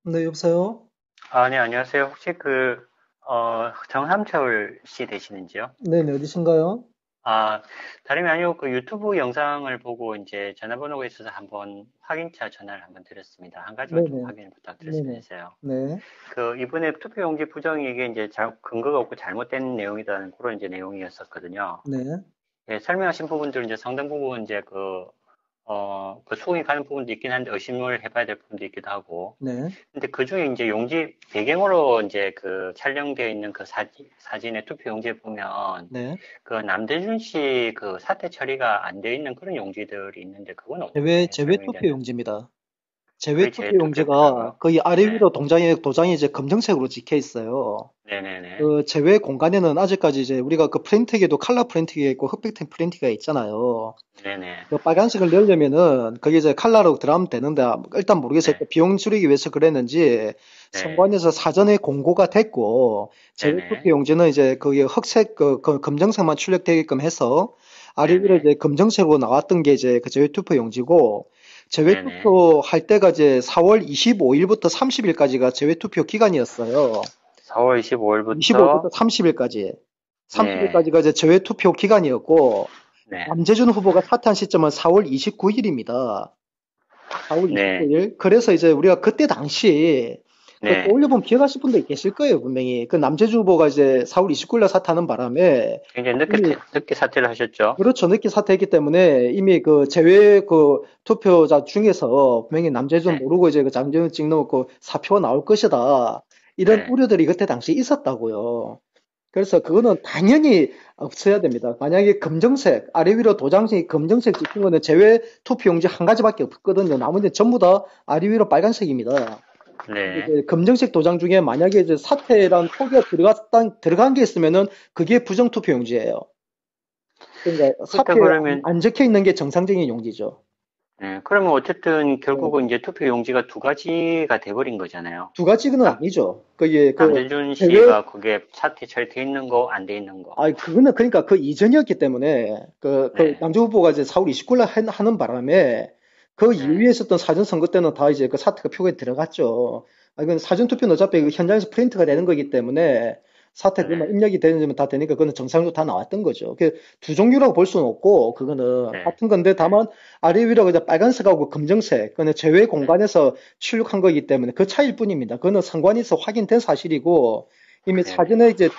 네, 여보세요? 아, 네, 안녕하세요. 혹시 정삼철 씨 되시는지요? 네네, 어디신가요? 아, 다름이 아니고 그 유튜브 영상을 보고 이제 전화번호가 있어서 한번 확인차 전화를 한번 드렸습니다. 한 가지만 좀 네네, 확인을 부탁드렸으면 네네, 해서요. 네, 이번에 투표용지 부정이 이게 이제 근거가 없고 잘못된 내용이라는 그런 이제 내용이었었거든요. 네, 예, 설명하신 부분들 이제 상당 부분 이제 그 수긍이 가는 부분도 있긴 한데 의심을 해봐야 될 부분도 있기도 하고, 네, 근데 그 중에 이제 용지, 배경으로 이제 그 촬영되어 있는 그 사진의 투표 용지에 보면 네. 그 남대준 씨 그 사퇴 처리가 안 되어 있는 그런 용지들이 있는데 그건 어떻게 제외 설명이 투표 되나요? 용지입니다. 제외 그게 투표 재투표용지라고요? 용지가 거의 아래 네. 위로 도장이 이제 검정색으로 찍혀 있어요. 네네네. 그 제외 공간에는 아직까지 이제 우리가 그 프린트기에도 컬러 프린트기가 있고 흑백 프린트기가 있잖아요. 네네. 그 빨간색을 넣으려면은 그게 이제 컬러로 들어가면 되는데 일단 모르겠어요. 네. 그 비용 줄이기 위해서 그랬는지 네. 선관위에서 사전에 공고가 됐고 제외 투표 네네. 용지는 이제 그게 흑색 그 검정색만 출력되게끔 해서 아래 위로 네네. 이제 검정색으로 나왔던 게 이제 그 제외 투표 용지고 제외 네네. 투표 할 때가 이제 4월 25일부터 30일까지가 제외 투표 기간이었어요. 4월 25일부터 25일부터 30일까지. 네. 30일까지가 이제 제외 투표 기간이었고 네. 남재준 후보가 사퇴한 시점은 4월 29일입니다. 4월 네. 29일. 그래서 이제 우리가 그때 당시 그 네. 떠올려보면 기억하실 분도 계실 거예요, 분명히. 그 남재준 후보가 이제 4월 29일 날 사퇴하는 바람에 굉장히 이미 늦게 사퇴를 하셨죠? 그렇죠. 늦게 사퇴했기 때문에 이미 그 제외 그 투표자 중에서 분명히 남재준 네. 모르고 이제 그 장재준 찍어놓고 사표가 나올 것이다. 이런 네. 우려들이 그때 당시 있었다고요. 그래서 그거는 당연히 없어야 됩니다. 만약에 검정색, 아래 위로 도장식이 검정색 찍힌 거는 제외 투표용지 한 가지밖에 없거든요. 나머지는 전부 다 아래 위로 빨간색입니다. 근데 네. 이제 검정색 도장 중에 만약에 이제 사퇴란 표기가 들어간 게 있으면은 그게 부정투표용지예요. 그러니까 일단 사표에 그러면 안 적혀 있는 게 정상적인 용지죠. 네, 그러면 어쨌든 네. 결국은 이제 투표 용지가 두 가지가 돼버린 거잖아요. 두 가지는 딱 아니죠. 그게 그 남재준 제외 씨가 그게 사퇴 처리돼 있는 거, 안 돼 있는 거. 그거는 그러니까 그 이전이었기 때문에 그 네, 남주 후보가 이제 4월 29일 날 하는 바람에 그 네, 이후에 있었던 사전 선거 때는 다 이제 그 사퇴가 표기에 들어갔죠. 이건 사전 투표는 어차피 그 현장에서 프린트가 되는 거기 때문에 사퇴 그만 네, 입력이 되는 다 되니까 그거는 정상적으로 다 나왔던 거죠. 그 두 종류라고 볼 수는 없고 그거는 네, 같은 건데 네, 다만 아래 위로 그냥 빨간색하고 검정색 그거는 제외 네, 공간에서 출력한 거기 때문에 그 차이일 뿐입니다. 그거는 상관에서 확인된 사실이고 이미 네, 네, 사전에 이제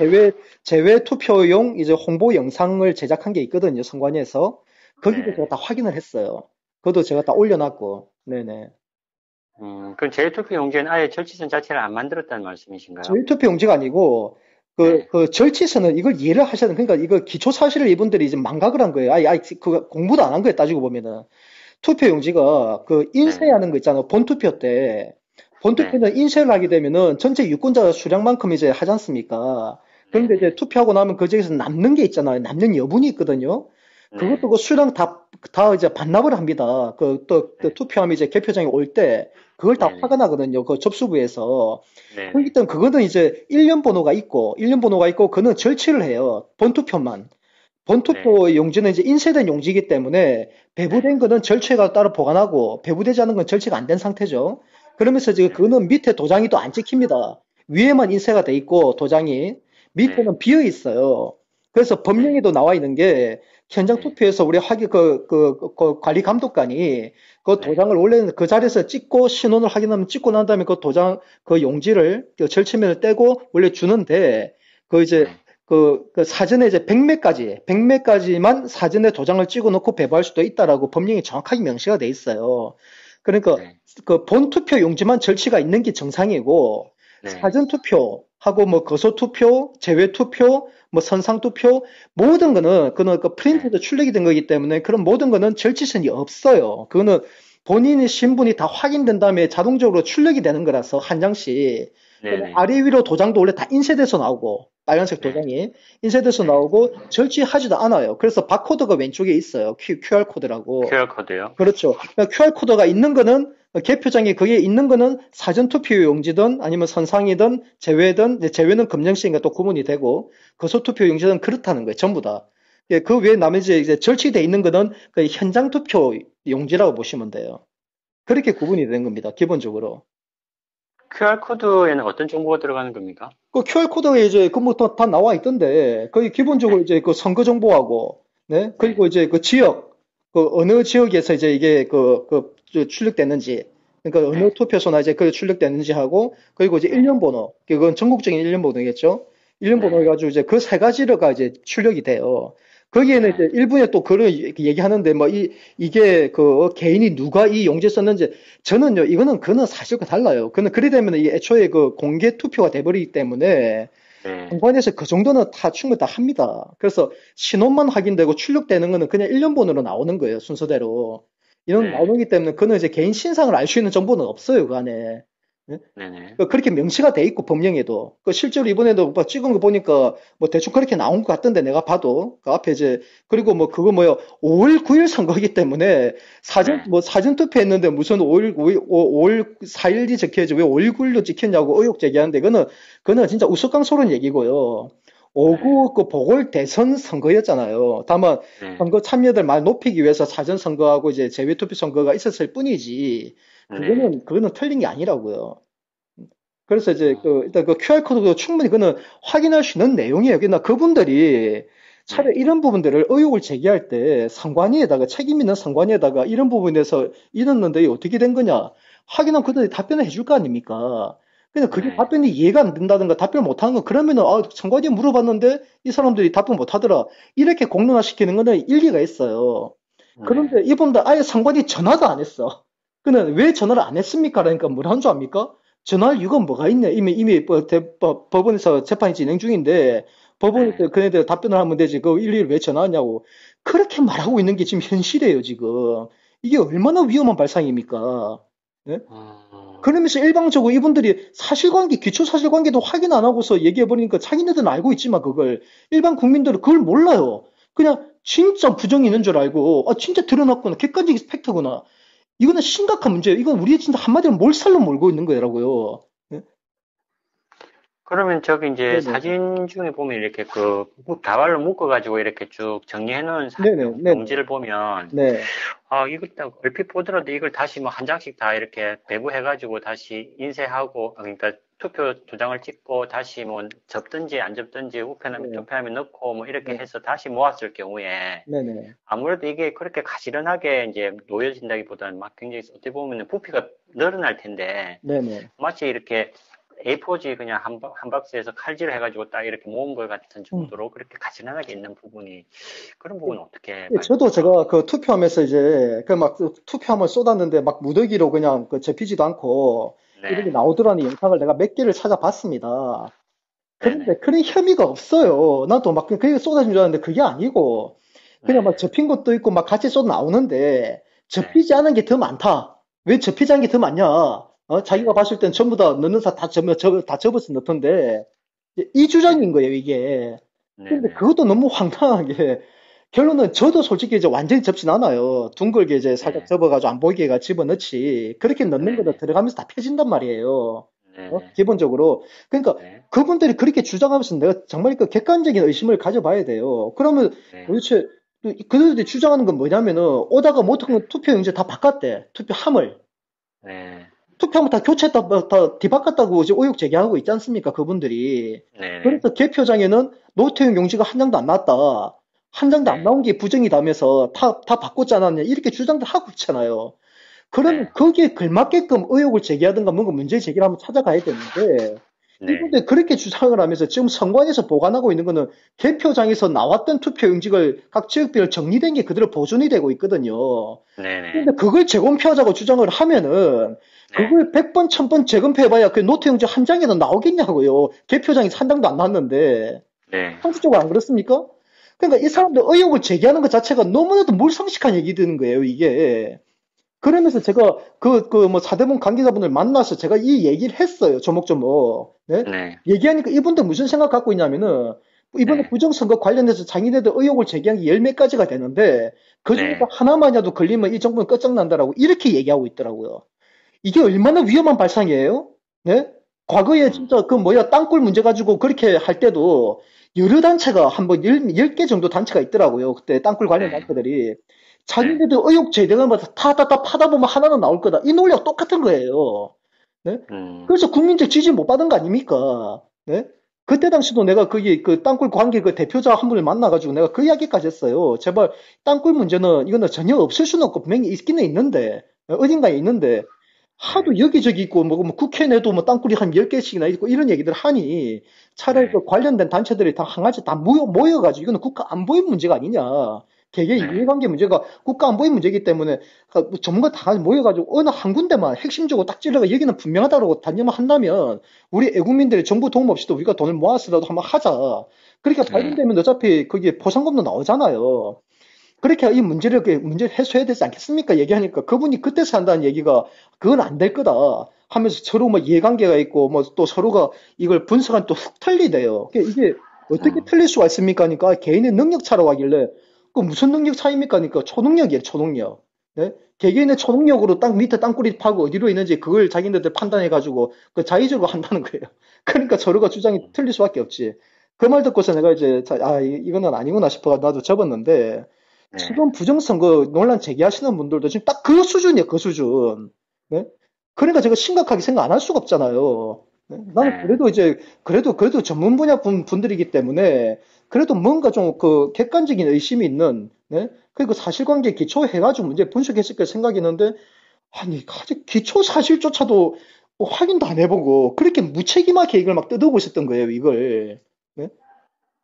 제외 투표용 이제 홍보 영상을 제작한 게 있거든요, 선관위에서. 거기도 제가 네. 다 확인을 했어요. 그것도 제가 다 올려놨고, 네네. 그럼 재투표 용지는 아예 절치선 자체를 안 만들었다는 말씀이신가요? 제외 투표 용지가 아니고, 네, 그 절치선은 이걸 이해를 하셔야 돼요. 그러니까 이거 기초 사실을 이분들이 이제 망각을 한 거예요. 그 공부도 안 한 거예요, 따지고 보면은. 투표 용지가 그 네, 인쇄하는 거 있잖아요. 본투표 때. 네, 본투표는 인쇄를 하게 되면은 전체 유권자 수량만큼 이제 하지 않습니까? 네, 그런데 이제 네, 투표하고 나면 그 중에서 남는 게 있잖아요. 남는 여분이 있거든요. 그것도 네, 그 수량 다 이제 반납을 합니다. 또 네, 투표함이 이제 개표장에 올 때 그걸 다 네, 네, 확인하거든요. 그 접수부에서. 네, 그렇기 네, 때문에 그거는 이제 일련 번호가 있고, 그거는 절취를 해요. 본투표만. 네, 본투표 용지는 이제 인쇄된 용지이기 때문에 네, 배부된 거는 절취가 따로 보관하고 배부되지 않은 건 절취가 안 된 상태죠. 그러면서 지금 네, 그거는 밑에 도장이 또 안 찍힙니다. 위에만 인쇄가 돼 있고 도장이 네, 밑에는 비어 있어요. 그래서 네, 법령에도 나와 있는 게 현장 네, 투표에서 우리 그 관리 감독관이 그 네, 도장을 원래는 그 자리에서 찍고 신원을 확인하면 찍고 난 다음에 그 도장 그 용지를 그 절취면을 떼고 원래 주는데 그 이제 네, 그 사전에 이제 100매까지만 사전에 도장을 찍어 놓고 배부할 수도 있다라고 법령이 정확하게 명시가 돼 있어요. 그러니까 네, 그 본투표 용지만 절취가 있는 게 정상이고 네, 사전 투표하고 뭐 거소 투표, 제외 투표, 뭐 선상 투표 모든 거는 그는 그 네, 프린트에서 출력이 된 거기 때문에 그런 모든 거는 절취선이 없어요. 그거는 본인의 신분이 다 확인된 다음에 자동적으로 출력이 되는 거라서 한 장씩 네, 네, 아래 위로 도장도 원래 다 인쇄돼서 나오고 빨간색 네, 도장이 인쇄돼서 네. 나오고 절취하지도 않아요. 그래서 바코드가 왼쪽에 있어요. QR 코드라고. QR 코드요? 그렇죠. 그러니까 QR 코드가 있는 거는 개표장에 그게 있는 거는 사전 투표 용지든 아니면 선상이든 제외든 이제 제외는 검정색인가 또 구분이 되고 거소 투표 용지든 그렇다는 거예요. 전부 다. 예, 그 외에 나머지 이제 절취돼 있는 거는 그 현장 투표 용지라고 보시면 돼요. 그렇게 구분이 된 겁니다. 기본적으로. QR코드에는 어떤 정보가 들어가는 겁니까? 그 QR코드에 이제 그 뭐 다 나와 있던데, 거의 기본적으로 네, 이제 그 선거 정보하고, 네? 네, 그리고 이제 그 지역, 그 어느 지역에서 이제 이게 출력됐는지, 그러니까 어느 네, 투표소나 이제 그 출력됐는지 하고, 그리고 이제 네, 일련 번호, 그건 전국적인 일련 번호겠죠? 일련 번호 네, 해가지고 이제 그 세 가지가 이제 출력이 돼요. 거기에는 네, 이제 일부에 또 그런 얘기하는데, 뭐, 이게 그 개인이 누가 이 용지 썼는지, 저는요, 그거는 사실과 달라요. 그는 그래 되면 이 애초에 그 공개 투표가 돼버리기 때문에, 네, 정관에서 그 정도는 다 충분히 다 합니다. 그래서 신원만 확인되고 출력되는 거는 그냥 일련번호로 나오는 거예요, 순서대로. 이런 네, 나오기 때문에 그는 이제 개인 신상을 알 수 있는 정보는 없어요, 그 안에. 예? 네, 네. 그렇게 명시가 돼 있고 법령에도 실제로 이번에도 뭐 찍은 거 보니까 뭐 대충 그렇게 나온 것 같던데 내가 봐도 그 앞에 이제 그리고 뭐 그거 뭐야 5월 9일 선거이기 때문에 네. 사전 투표했는데 무슨 5월 4일이 적혀야지 왜 5월 9일로 찍혔냐고 의혹 제기하는데 그거는 진짜 우스꽝스러운 얘기고요. 네, 5구 그 보궐 대선 선거였잖아요. 다만 네, 선거 참여들 말 높이기 위해서 사전 선거하고 이제 제외 투표 선거가 있었을 뿐이지 네. 그거는 틀린 게 아니라고요. 그래서 이제 어, 일단 그 QR코드도 충분히 그는 확인할 수 있는 내용이에요. 그러나 그분들이 네, 차라리 이런 부분들을 의혹을 제기할 때 상관위에다가 책임 있는 상관위에다가 이런 부분에서 이랬는데 어떻게 된 거냐 확인하면 그들이 답변을 해줄 거 아닙니까? 근데 그게 네, 답변이 이해가 안 된다든가 답변을 못 하는 거 그러면은 상관위에 물어봤는데 이 사람들이 답변 못 하더라 이렇게 공론화시키는 거는 일리가 있어요. 네. 그런데 이분들 아예 상관이 전화도 안 했어. 그는 왜 전화를 안 했습니까? 그러니까 뭐라는 줄 압니까? 전화할 이유가 뭐가 있냐? 이미 법원에서 재판이 진행 중인데 네. 법원에서 그네들 답변을 하면 되지. 그 일일이 왜 전화하냐고. 그렇게 말하고 있는 게 지금 현실이에요, 지금. 이게 얼마나 위험한 발상입니까? 예? 어, 그러면서 일방적으로 이분들이 사실관계, 기초사실관계도 확인 안 하고서 얘기해버리니까 자기네들은 알고 있지만 그걸 일반 국민들은 그걸 몰라요. 그냥 진짜 부정이 있는 줄 알고, 진짜 드러났구나. 객관적인 팩트구나. 이거는 심각한 문제예요. 이건 우리 진짜 한마디로 몰살로 몰고 있는 거라고요. 네? 그러면 저기 이제 네네. 사진 중에 보면 이렇게 그 다발로 묶어가지고 이렇게 쭉 정리해 놓은 네네. 네네. 용지를 보면, 네. 이걸 딱 얼핏 보더라도 이걸 다시 뭐 한 장씩 다 이렇게 배부해가지고 다시 인쇄하고, 그러니까 투표 도장을 찍고 다시 뭐 접든지 안 접든지 우편하면 네. 투표하면 넣고 뭐 이렇게 네. 해서 다시 모았을 경우에 네네. 아무래도 이게 그렇게 가시런하게 이제 놓여진다기보다는 막 굉장히 어떻게 보면 부피가 늘어날 텐데 네네. 마치 이렇게 A4지 그냥 한 박스에서 칼질 해가지고 딱 이렇게 모은 것 같은 음. 정도로 그렇게 가지런하게 있는 부분이 그런 부분은 어떻게 예, 저도 봐야 제가 그 투표하면서 이제 그 막 투표함을 쏟았는데 막 무더기로 그냥 그 접히지도 않고 이렇게 네, 나오더라는 영상을 내가 몇 개를 찾아봤습니다. 네네, 그런데 그런 혐의가 없어요. 나도 막 그게 쏟아진 줄 알았는데 그게 아니고 그냥 막 네, 접힌 것도 있고 막 같이 쏟아 나오는데 네, 접히지 않은 게 더 많다. 왜 접히지 않은 게 더 많냐? 자기가 네, 봤을 땐 전부 다 넣는 다 접어서 넣던데 이 주장인 거예요, 이게. 근데 네네, 그것도 너무 황당하게 결론은 저도 솔직히 이제 완전히 접진 않아요. 둥글게 이제 살짝 네, 접어가지고 안 보이게가 집어넣지. 그렇게 넣는 거는 네네, 들어가면서 다 펴진단 말이에요. 네네, 기본적으로. 그러니까 네, 그분들이 그렇게 주장하면서 내가 정말 그 객관적인 의심을 가져봐야 돼요. 그러면 네, 도대체 그들이 주장하는 건 뭐냐면은 오다가 못한 투표용지 다 바꿨대. 투표함을. 네, 투표함을 다 교체했다, 다 뒤바꿨다고 이제 의혹 제기하고 있지 않습니까? 그분들이. 네네, 그래서 개표장에는 노태용 용지가 한 장도 안 나왔다. 한 장도 안 네, 나온 게 부정이 다면서 다 바꿨지 않았냐. 이렇게 주장도 하고 있잖아요. 그러면 네, 거기에 걸맞게끔 의혹을 제기하든가 뭔가 문제 제기를 한번 찾아가야 되는데, 네, 이분들 그렇게 주장을 하면서 지금 선관위에서 보관하고 있는 거는 개표장에서 나왔던 투표 용지를 각 지역별 정리된 게 그대로 보존이 되고 있거든요. 네네, 근데 그걸 재검표하자고 주장을 하면은 네, 그걸 100번, 1000번 재검표해봐야 그 노트용지 한 장에도 나오겠냐고요. 개표장이 한 장도 안 나왔는데. 네, 상식적으로 안 그렇습니까? 그러니까 이 그렇죠. 사람들 의혹을 제기하는 것 자체가 너무나도 몰상식한 얘기 드는 거예요, 이게. 그러면서 제가 뭐 사대문 관계자분들 만나서 제가 이 얘기를 했어요, 조목조목. 네? 네, 얘기하니까 이분들 무슨 생각 갖고 있냐면은 이번에 네, 부정선거 관련해서 자기네들 의혹을 제기한 게 열 몇 가지가 되는데 그 중에서 네, 하나만이라도 걸리면 이 정부는 끝장난다라고 이렇게 얘기하고 있더라고요. 이게 얼마나 위험한 발상이에요? 네? 과거에 음, 진짜 그 뭐야 땅굴 문제 가지고 그렇게 할 때도 여러 단체가 한번 10개 정도 단체가 있더라고요. 그때 땅굴 관련 네, 단체들이. 네, 자기네들 의혹 제기하면서 다 파다 보면 하나는 나올 거다. 이 논리가 똑같은 거예요. 네? 음, 그래서 국민적 지지 못 받은 거 아닙니까? 네? 그때 당시도 내가 거기 그 땅굴 관계 그 대표자 한 분을 만나가지고 내가 그 이야기까지 했어요. 제발 땅굴 문제는 이거는 전혀 없을 수는 없고 분명히 있기는 있는데 어딘가에 있는데 네, 하도 여기저기 있고 뭐 국회 내도 뭐 땅굴이 한 10개씩이나 있고 이런 얘기들 하니 차라리 네, 그 관련된 단체들이 다 한 가지 다 모여가지고 이거는 국가 안보의 문제가 아니냐. 개개인 네, 이해관계 문제가 국가 안보의 문제이기 때문에 뭐 전문가 다 모여가지고 어느 한 군데만 핵심적으로 딱 찔러가 여기는 분명하다고 단념을 한다면 우리 애국민들의 정부 도움 없이도 우리가 돈을 모아서라도 한번 하자. 그러니까 네, 발견되면 어차피 거기에 보상금도 나오잖아요. 그렇게 이 문제를 문제 해소해야 되지 않겠습니까? 얘기하니까 그분이 그때서 한다는 얘기가 그건 안 될 거다 하면서 서로 뭐 이해관계가 있고 뭐 또 서로가 이걸 분석한 또 훅 틀리대요. 이게 어떻게 음, 틀릴 수가 있습니까? 하니까 개인의 능력 차로 하길래 그 무슨 능력 차입니까? 하니까 초능력이에요, 초능력. 네? 개개인의 초능력으로 땅 밑에 땅굴이 파고 어디로 있는지 그걸 자기네들 판단해가지고 그 자의적으로 한다는 거예요. 그러니까 서로가 주장이 틀릴 수밖에 없지. 그 말 듣고서 내가 이제 이거는 아니구나 싶어 나도 접었는데 네, 지금 부정선거 논란 제기하시는 분들도 지금 딱 그 수준이에요, 그 수준. 네? 그러니까 제가 심각하게 생각 안 할 수가 없잖아요. 네? 나는 네, 그래도 이제, 그래도 전문 분야 분들이기 때문에, 그래도 뭔가 좀 그 객관적인 의심이 있는, 네? 그리고 사실관계 기초해가지고 문제 분석했을 거 생각했는데, 아니, 아직 기초 사실조차도 뭐 확인도 안 해보고, 그렇게 무책임하게 이걸 막 뜯어오고 있었던 거예요, 이걸. 네?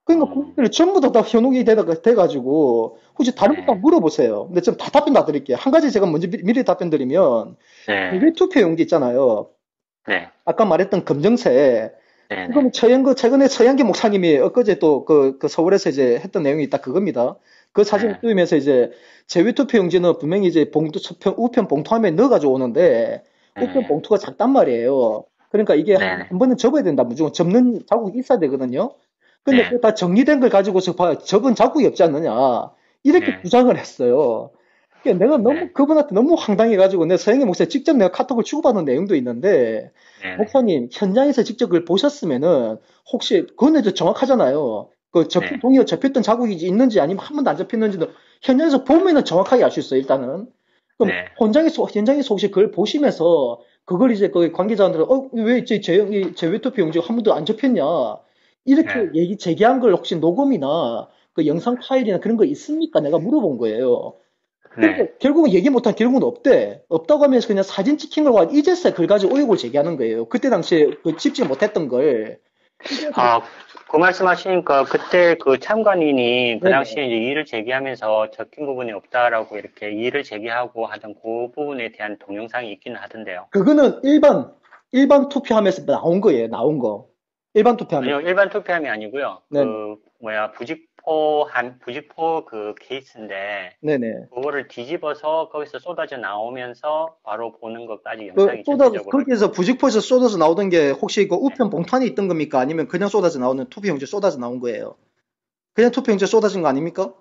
그러니까 음, 국민들이 전부 다 현혹이 돼가지고 혹시 다른 것도 네, 한번 물어보세요. 근데 좀 다 답변 다 드릴게요. 한 가지 제가 먼저 미리 답변 드리면 네, 해외 투표 용지 있잖아요. 네, 아까 말했던 검정색. 네, 네, 이거는 최근에 서양기 목사님이 엊그제 또 그 서울에서 이제 했던 내용이 딱 그겁니다. 그 사진을 네, 띄우면서 이제 제외 투표 용지는 분명히 이제 우편 봉투함에 넣어가지고 오는데 우편 네, 봉투가 작단 말이에요. 그러니까 이게 네, 네, 한 번은 접어야 된다. 무조건 접는 자국이 있어야 되거든요. 근데 네, 그 다 정리된 걸 가지고서 봐, 적은 자국이 없지 않느냐. 이렇게 네, 주장을 했어요. 그러니까 내가 너무 네, 그분한테 너무 황당해가지고 내 서영희 목사 직접 내가 카톡을 주고받은 내용도 있는데 네, 목사님 현장에서 직접 그걸 보셨으면은 혹시 그건 이제 정확하잖아요. 그 접힌 네, 동의가 접혔던 자국이 있는지 아니면 한 번도 안 접혔는지도 현장에서 보면은 정확하게 알 수 있어요. 일단은 그럼 네, 현장에서 혹시 그걸 보시면서 그걸 이제 그 관계자들은 왜 제외 투표 용지가 한 번도 안 접혔냐 이렇게 네, 얘기 제기한 걸 혹시 녹음이나 그 영상 파일이나 그런 거 있습니까? 내가 물어본 거예요. 그러니까 네. 결국은 얘기 못한 결국은 없대. 없다고 하면서 그냥 사진 찍힌 걸 가지고 이제서야 그걸 가지고 의혹을 제기하는 거예요. 그때 당시에 그 짚지 못했던 걸. 이제서 아, 그 말씀하시니까 그때 그 참관인이 그 네네. 당시에 이제 이의를 제기하면서 적힌 부분이 없다라고 이렇게 이의를 제기하고 하던 그 부분에 대한 동영상이 있기는 하던데요. 그거는 일반 투표함에서 나온 거예요. 나온 거. 일반 투표함에서. 아니요, 일반 투표함이 아니고요. 네네. 그 뭐야 부직포 그 케이스인데 네네. 그거를 뒤집어서 거기서 쏟아져 나오면서 바로 보는 것까지 영상이 전체적으로 거기에서 부직포에서 쏟아져 나오던 게 혹시 그 네, 우편 봉탄이 있던 겁니까? 아니면 그냥 쏟아져 나오는 투표용지 쏟아져 나온 거예요? 그냥 투표용지 쏟아진 거 아닙니까?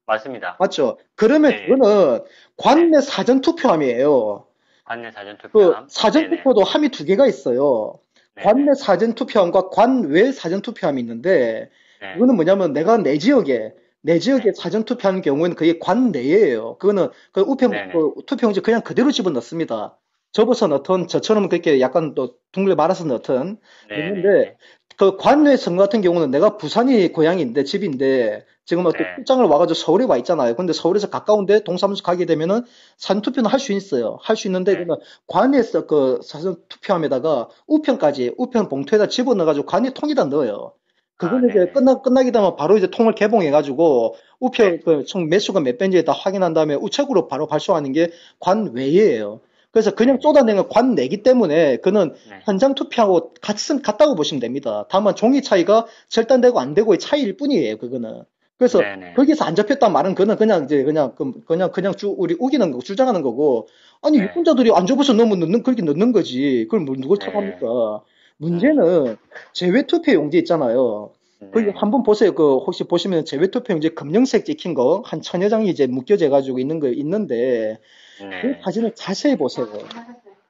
맞습니다. 맞죠? 그러면 네, 그거는 네, 관내 사전 투표함이에요. 관내 사전 그 투표함. 사전 네네, 투표도 함이 두 개가 있어요. 네네, 관내 사전 투표함과 관외 사전 투표함이 있는데 네, 그거는 뭐냐면 내가 내 지역에 네, 사전 투표하는 경우에는 그게 관내예요. 그거는 그 우편 네네, 그 투표용지 그냥 그대로 집어 넣습니다. 접어서 넣든 저처럼 그렇게 약간 또 둥글 말아서 넣든 넣는데 네네네, 그 관외 선거 같은 경우는 내가 부산이 고향인데 집인데 지금 또 네, 출장을 와가지고 서울에 와 있잖아요. 근데 서울에서 가까운데 동사무소 가게 되면은 사전 투표는 할 수 있어요. 할 수 있는데 네. 그는 관에서 그 사전 투표함에다가 우편 봉투에다 집어넣어가지고 관이 통에다 넣어요. 아, 그거는 이제 네네, 끝나기 되면 바로 이제 통을 개봉해가지고 우편 네, 그총 매수가 몇 배인지 다 확인한 다음에 우체국으로 바로 발송하는 게 관외예요. 그래서 그냥 네네, 쏟아내는 관내기 때문에 그는 네, 현장 투표하고 같다고 보시면 됩니다. 다만 종이 차이가 절단되고 안 되고의 차이일 뿐이에요. 그거는. 그래서 네네, 거기서 안 접혔단 말은 그는 그냥 이제 그냥 우리 우기는 거 주장하는 거고 아니 네, 유권자들이 안 접어서 넣으면 그렇게 넣는 거지. 그걸 뭐 누굴 네, 탓합니까? 음, 문제는 제외투표 용지 있잖아요. 거기 네, 한번 보세요. 그 혹시 보시면 제외투표 용지 검정색 찍힌 거 한 천여 장이 이제 묶여져 가지고 있는 거 있는데 그 네, 사진을 자세히 보세요.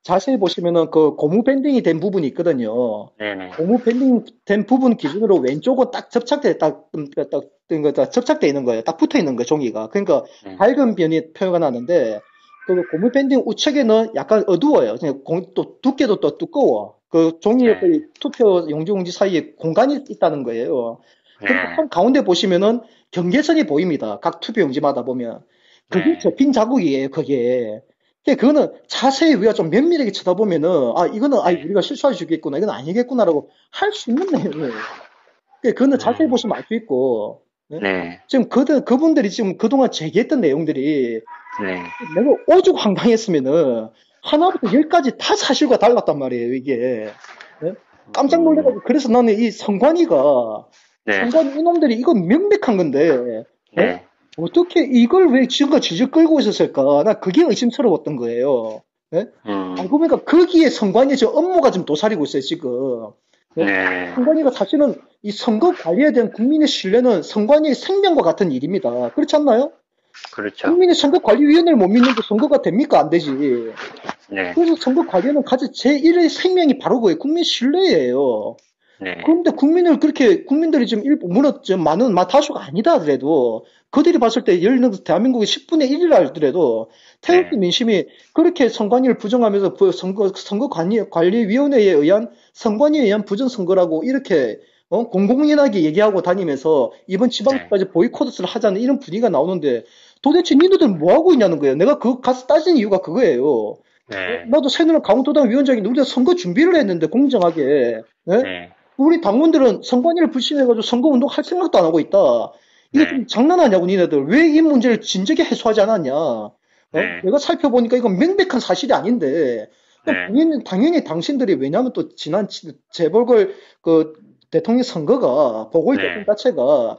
자세히 보시면은 그 고무 밴딩이 된 부분이 있거든요. 네네, 고무 밴딩 된 부분 기준으로 왼쪽은 딱 접착돼 있는 거예요. 딱 붙어 있는 거예요. 종이가. 그러니까 네, 밝은 변이 표현가 나는데 그 고무 밴딩 우측에는 약간 어두워요. 그냥 또 두께도 또 두꺼워. 그 종이의 네. 투표 용지 사이에 공간이 있다는 거예요. 그리고 네. 한 가운데 보시면은 경계선이 보입니다. 각 투표 용지마다 보면. 그게 네. 접힌 자국이에요, 그게. 그거는 자세히 우리가 좀 면밀하게 쳐다보면은, 아, 이거는, 아, 네. 우리가 실수할 수 있겠구나, 이건 아니겠구나라고 할 수 있는 내용이에요. 그거는 자세히 음. 보시면 알 수 있고, 네? 네. 지금 그분들이 지금 그동안 제기했던 내용들이 네. 내가 오죽 황당했으면은 하나부터 열까지 다 사실과 달랐단 말이에요, 이게. 네? 깜짝 음. 놀래가지고 그래서 나는 이 성관이가 네. 성관 이놈들이 이건 명백한 건데 네? 네. 어떻게 이걸 왜 지금까지 질질 끌고 있었을까? 나 그게 의심스러웠던 거예요. 네? 음. 알고 보니까 거기에 성관이 저 업무가 좀 도사리고 있어요, 지금. 네? 네. 성관이가 사실은 이 선거 관리에 대한 국민의 신뢰는 성관이의 생명과 같은 일입니다. 그렇지 않나요? 그렇죠. 국민이 선거관리위원회를 못 믿는데 선거가 됩니까? 안 되지. 네. 그래서 선거관리는 가장 제1의 생명이 바로 그거예요. 국민 신뢰예요. 네. 그런데 국민들이 지금 물론 좀 많은, 다수가 아니다 하더라도, 그들이 봤을 때 대한민국의 10분의 1이라 하더라도, 태극기 네. 민심이 그렇게 선관위를 부정하면서 선거관리위원회에 의한, 선관위에 의한 부정선거라고 이렇게, 공공연하게 얘기하고 다니면서, 이번 네. 지방까지 보이콧을 하자는 이런 분위기가 나오는데, 도대체 니네들 뭐 하고 있냐는 거예요. 내가 가서 따진 이유가 그거예요. 네. 나도 새누리당 강원도당 위원장인데 우리가 선거 준비를 했는데 공정하게 예? 네. 우리 당원들은 선관위를 불신해가지고 선거운동 할 생각도 안 하고 있다. 이게 네. 좀 장난하냐고 니네들. 왜 이 문제를 진작에 해소하지 않았냐. 네. 내가 살펴보니까 이건 명백한 사실이 아닌데 그럼 네. 당연히 당신들이 왜냐하면 또 지난 재보궐 그 대통령 선거가 보궐대권 네. 자체가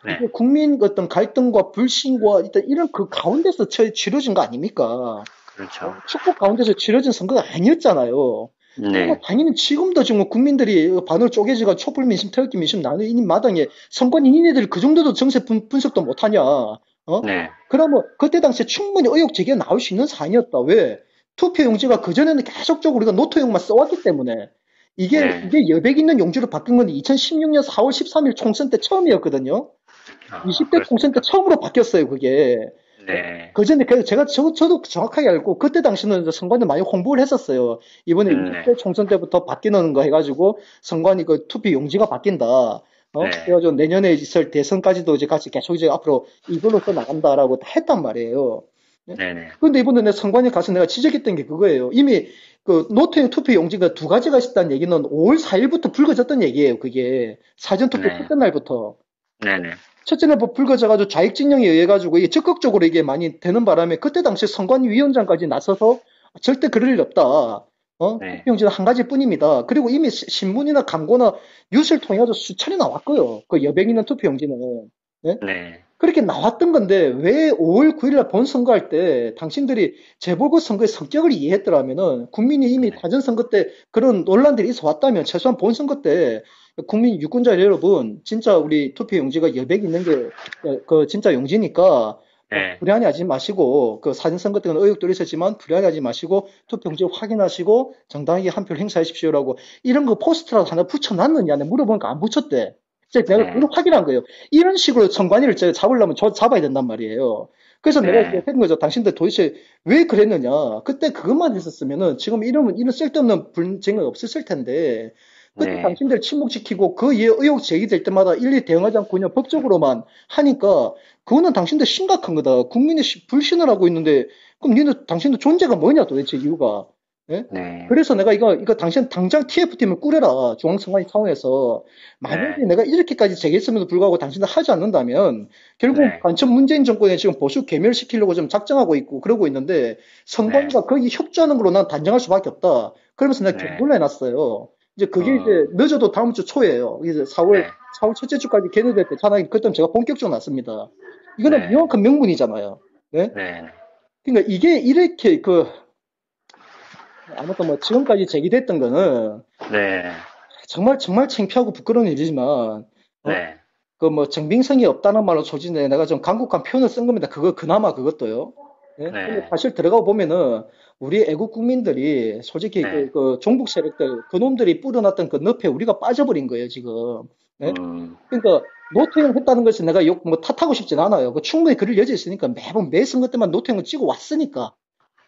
네. 이게 국민 어떤 갈등과 불신과 일단 이런 그 가운데서 치러진 거 아닙니까? 그렇죠. 축복 가운데서 치러진 선거가 아니었잖아요. 그러면 네. 당연히 지금도 지금 국민들이 반으로 쪼개지가 촛불 민심, 태극기 민심 나누는 마당에 선관위 니네들이 그 정도도 정세 분석도 못하냐? 네. 그러면 그때 당시에 충분히 의혹 제기가 나올 수 있는 사안이었다. 왜? 투표 용지가 그전에는 계속적으로 우리가 노트용만 써왔기 때문에 네. 이게 여백 있는 용지로 바뀐 건 2016년 4월 13일 총선 때 처음이었거든요. 아, 20대 총선 때 그렇습니까? 처음으로 바뀌었어요, 그게. 네. 그전에 저도 정확하게 알고 그때 당시는 선관위 많이 홍보를 했었어요. 이번에 네. 20대 총선 때부터 바뀌는 거 해가지고 선관위 그 투표 용지가 바뀐다. 네. 그래가지고 내년에 있을 대선까지도 이제 같이 계속 이제 앞으로 이걸로 써 나간다라고 했단 말이에요. 네? 네네. 근데 이번에 내 선관위 가서 내가 지적했던 게 그거예요. 이미 그 노트형 투표 용지가 두 가지가 있었다는 얘기는 5월 4일부터 불거졌던 얘기예요. 그게 사전투표 네. 첫째 날부터. 네네. 첫째 날 불거져가지고 좌익진영에 의해 가지고 이게 적극적으로 이게 많이 되는 바람에 그때 당시 선관위원장까지 나서서 절대 그럴 일 없다. 네. 투표용지는 한 가지뿐입니다. 그리고 이미 신문이나 광고나 뉴스를 통해 가지고 수차례 나왔고요. 그 여백 있는 투표용지는. 네? 네. 그렇게 나왔던 건데 왜 5월 9일 날 본선거할 때 당신들이 재보궐 선거의 성격을 이해했더라면은 국민이 이미 네. 사전선거 때 그런 논란들이 있어 왔다면 최소한 본선거 때 국민 유권자 여러분 진짜 우리 투표 용지가 여백 있는 게 그 진짜 용지니까 네. 불안해하지 마시고 그 사전선거 때는 의혹들이 있었지만 불안해하지 마시고 투표 용지 확인하시고 정당하게 한 표를 행사하십시오라고 이런 거 포스터라도 하나 붙여놨느냐 내가 물어보니까 안 붙였대. 내가 네. 그걸 확인한 거예요. 이런 식으로 선관위를 제가 잡으려면 저 잡아야 된단 말이에요. 그래서 내가 이렇게 네. 했는 거죠. 당신들 도대체 왜 그랬느냐. 그때 그것만 했었으면은 지금 이런 쓸데없는 분쟁은 없었을 텐데 그때 네. 당신들 침묵시키고 그 이에 의혹 제기될 때마다 일일이 대응하지 않고 그냥 법적으로만 하니까 그거는 당신들 심각한 거다. 국민이 불신을 하고 있는데 그럼 당신들 존재가 뭐냐 도대체 이유가. 예? 네. 그래서 내가 이거 당신 당장 TF팀을 꾸려라. 중앙선관위 차원에서. 만약에 네. 내가 이렇게까지 제기했음에도 불구하고 당신들 하지 않는다면 결국 네. 간첩 문재인 정권에 지금 보수 괴멸시키려고 좀 작정하고 있고 그러고 있는데 네. 선관위가 거기 협조하는 걸로 난 단정할 수밖에 없다. 그러면서 내가 네. 경고를 해놨어요. 이제 그게 이제 늦어도 다음 주 초예요. 이제 4월 네. 첫째 주까지 개최될 때 차라리 그때 제가 본격적으로 났습니다. 이거는 네. 명확한 명분이잖아요. 네? 네. 그러니까 이게 이렇게 아무튼 뭐 지금까지 제기됐던 거는 네. 정말 정말 창피하고 부끄러운 일이지만 네. 그 뭐 정빙성이 없다는 말로 소진해 내가 좀 강국한 표현을 쓴 겁니다. 그나마 그것도요. 네? 근데 네. 사실 들어가 보면은 우리 애국 국민들이 솔직히 네. 그 종북 세력들 그놈들이 뿌려놨던 그 늪에 우리가 빠져버린 거예요 지금. 네? 그러니까 노태용 했다는 것이 내가 탓하고 싶진 않아요. 그 충분히 그럴 여지 있으니까 매번 매 선거 때만 노태용을 찍어 왔으니까.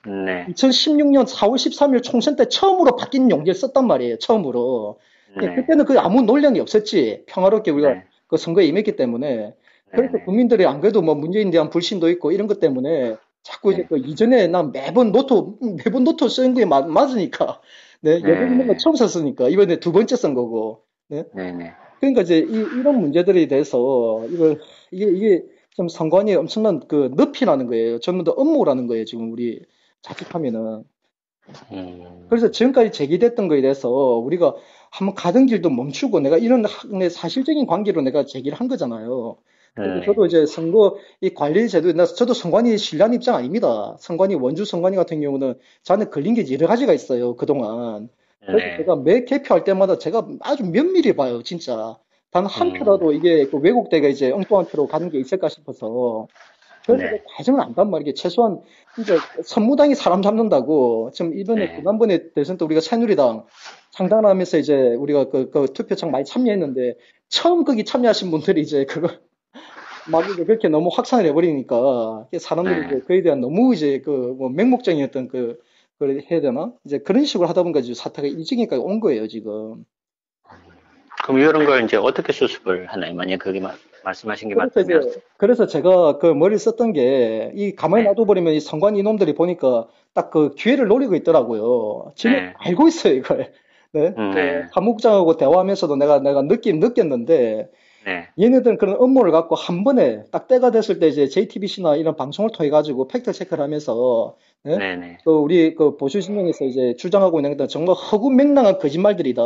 네. 2016년 4월 13일 총선 때 처음으로 바뀐 용지를 썼단 말이에요. 처음으로. 네. 그때는 그 아무 논란이 없었지. 평화롭게 우리가 네. 그 선거에 임했기 때문에. 네. 그래서 네. 국민들이 안 그래도 뭐 문재인에 대한 불신도 있고 이런 것 때문에 자꾸 이제 네. 그 이전에 난 매번 노트 쓴 거에 맞으니까. 네, 여덟 있는 거 네. 처음 썼으니까. 이번에 두 번째 쓴 거고. 네. 네. 네. 그러니까 이제 이런 문제들에 대해서 이게 좀 선관위에 엄청난 그 늪이라는 거예요. 전부 다 업무라는 거예요. 지금 우리 자칫하면은. 그래서 지금까지 제기됐던 거에 대해서 우리가 한번 가던 길도 멈추고 내가 이런 사실적인 관계로 내가 제기를 한 거잖아요. 그래서 네. 저도 이제 선거 이 관리 제도에 저도 선관위 신뢰하는 입장 아닙니다. 선관위 원주 선관위 같은 경우는 저한테 걸린 게 여러 가지가 있어요. 그동안. 그래서 네. 제가 매 개표할 때마다 제가 아주 면밀히 봐요. 진짜. 단 한 표라도 이게 그 왜곡되게 이제 엉뚱한 표로 가는 게 있을까 싶어서. 그래서 그 네. 과정을 안단 말이에요. 최소한 이제 선무당이 사람 잡는다고 지금 이번에 네. 지난번에 대선 때 우리가 새누리당 창당하면서 이제 우리가 그 투표창 많이 참여했는데 처음 거기 참여하신 분들이 이제 그거 막 이제 그렇게 너무 확산을 해버리니까 사람들이 네. 이제 그에 대한 너무 이제 그 뭐 맹목적이었던 그걸 해야 되나? 이제 그런 식으로 하다 보니까 이제 사태가 이 지경까지 온 거예요, 지금. 그럼 이런 걸 이제 어떻게 수습을 하나요? 만약 그게 말씀하신 게 그래서 맞다면. 이제, 그래서 제가 그 머리를 썼던 게, 이 가만히 네. 놔둬버리면 이 선관 이놈들이 보니까 딱 그 기회를 노리고 있더라고요. 지는 네. 알고 있어요, 이걸. 네? 그 네. 사무국장하고 대화하면서도 내가 느꼈는데, 네. 얘네들은 그런 업무를 갖고 한 번에 딱 때가 됐을 때 이제 JTBC나 이런 방송을 통해 가지고 팩트 체크를 하면서, 네? 네. 네. 또 우리 그 보수 진영에서 이제 주장하고 있는 것들은 정말 허구맹랑한 거짓말들이다.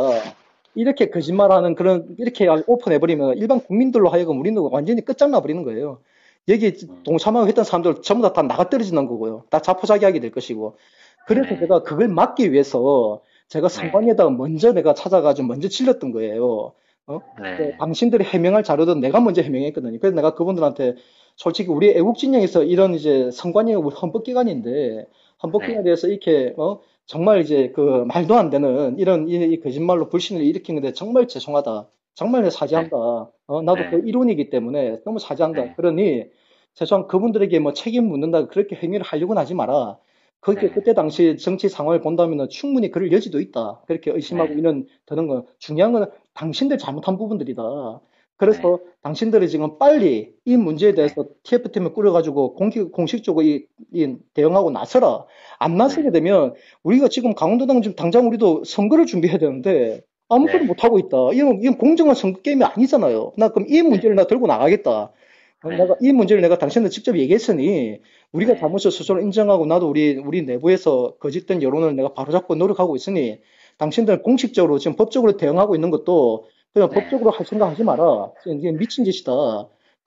이렇게 거짓말하는 그런 이렇게 오픈해버리면 일반 국민들로 하여금 우리는 완전히 끝장나 버리는 거예요. 여기 동참하고 했던 사람들 전부 다 나가 떨어지는 거고요. 다 자포자기하게 될 것이고. 그래서 네. 제가 그걸 막기 위해서 제가 네. 선관위에다가 먼저 내가 찾아가지고 먼저 질렀던 거예요. 어? 네. 당신들이 해명할 자료도 내가 먼저 해명했거든요. 그래서 내가 그분들한테 솔직히 우리 애국 진영에서 이런 이제 선관위가 우리 헌법기관인데 헌법기관에 네. 대해서 이렇게 정말 이제 그 말도 안 되는 이런 이 거짓말로 불신을 일으킨 건데 정말 죄송하다. 정말 네. 사죄한다. 나도 그 네. 일원이기 때문에 너무 사죄한다. 네. 그러니 최소한 그분들에게 뭐 책임 묻는다 그렇게 행위를 하려고는 하지 마라. 그게 네. 그때 당시 정치 상황을 본다면 충분히 그럴 여지도 있다. 그렇게 의심하고 네. 있는 드는 건 중요한 건 당신들 잘못한 부분들이다. 네. 그래서 당신들이 지금 빨리 이 문제에 네. 대해서 TF팀을 꾸려가지고 공식적으로 이 대응하고 나서라. 안 나서게 네. 되면 우리가 지금 강원도당 지금 당장 우리도 선거를 준비해야 되는데 아무것도 네. 못하고 있다. 이건 공정한 선거 게임이 아니잖아요. 나 그럼 이 네. 문제를 나 들고 나가겠다. 네. 이 문제를 내가 당신한테 직접 얘기했으니 우리가 네. 잘못을 스스로 인정하고 나도 우리 내부에서 거짓된 여론을 내가 바로잡고 노력하고 있으니 당신들 공식적으로 지금 법적으로 대응하고 있는 것도 그냥 네. 법적으로 할 생각 하지 마라. 이게 미친 짓이다.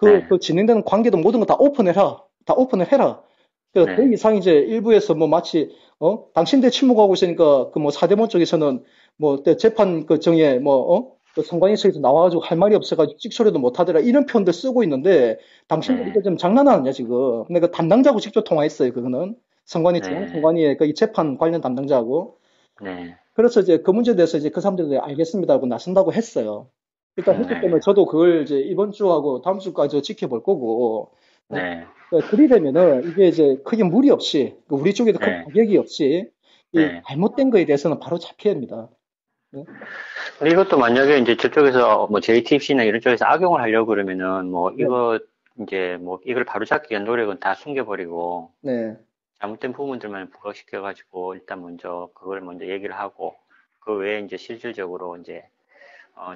네. 그 진행되는 관계도 모든 거 다 오픈해라. 다 오픈을 해라. 그 네. 이상 이제 일부에서 뭐 마치 당신들 침묵하고 있으니까 그 뭐 사대문 쪽에서는 뭐 재판 그 정에 그 선관위 측에서 나와가지고 할 말이 없어가지고 찍소리도 못하더라 이런 표현들 쓰고 있는데 당신들 이거 네. 좀 장난하느냐 지금. 내가 담당자하고 직접 통화했어요. 그거는 선관위 네. 선관위의 그 이 재판 관련 담당자하고. 네. 그래서 이제 그 문제에 대해서 이제 그 사람들이 알겠습니다 하고 나선다고 했어요. 일단 했기 때문에 네. 저도 그걸 이제 이번 주하고 다음 주까지 지켜볼 거고. 어? 네. 그리려면은 이게 이제 크게 무리 없이 우리 쪽에도 큰 네. 타격이 없이 이 네. 잘못된 거에 대해서는 바로 잡혀야 합니다. 네? 근데 이것도 만약에 이제 저쪽에서 뭐 JTBC나 이런 쪽에서 악용을 하려고 그러면은 뭐 네, 이거 이제 뭐 이걸 바로잡기 위한 노력은 다 숨겨버리고 네, 잘못된 부분들만 부각시켜가지고 일단 먼저 그걸 먼저 얘기를 하고 그 외에 이제 실질적으로 이제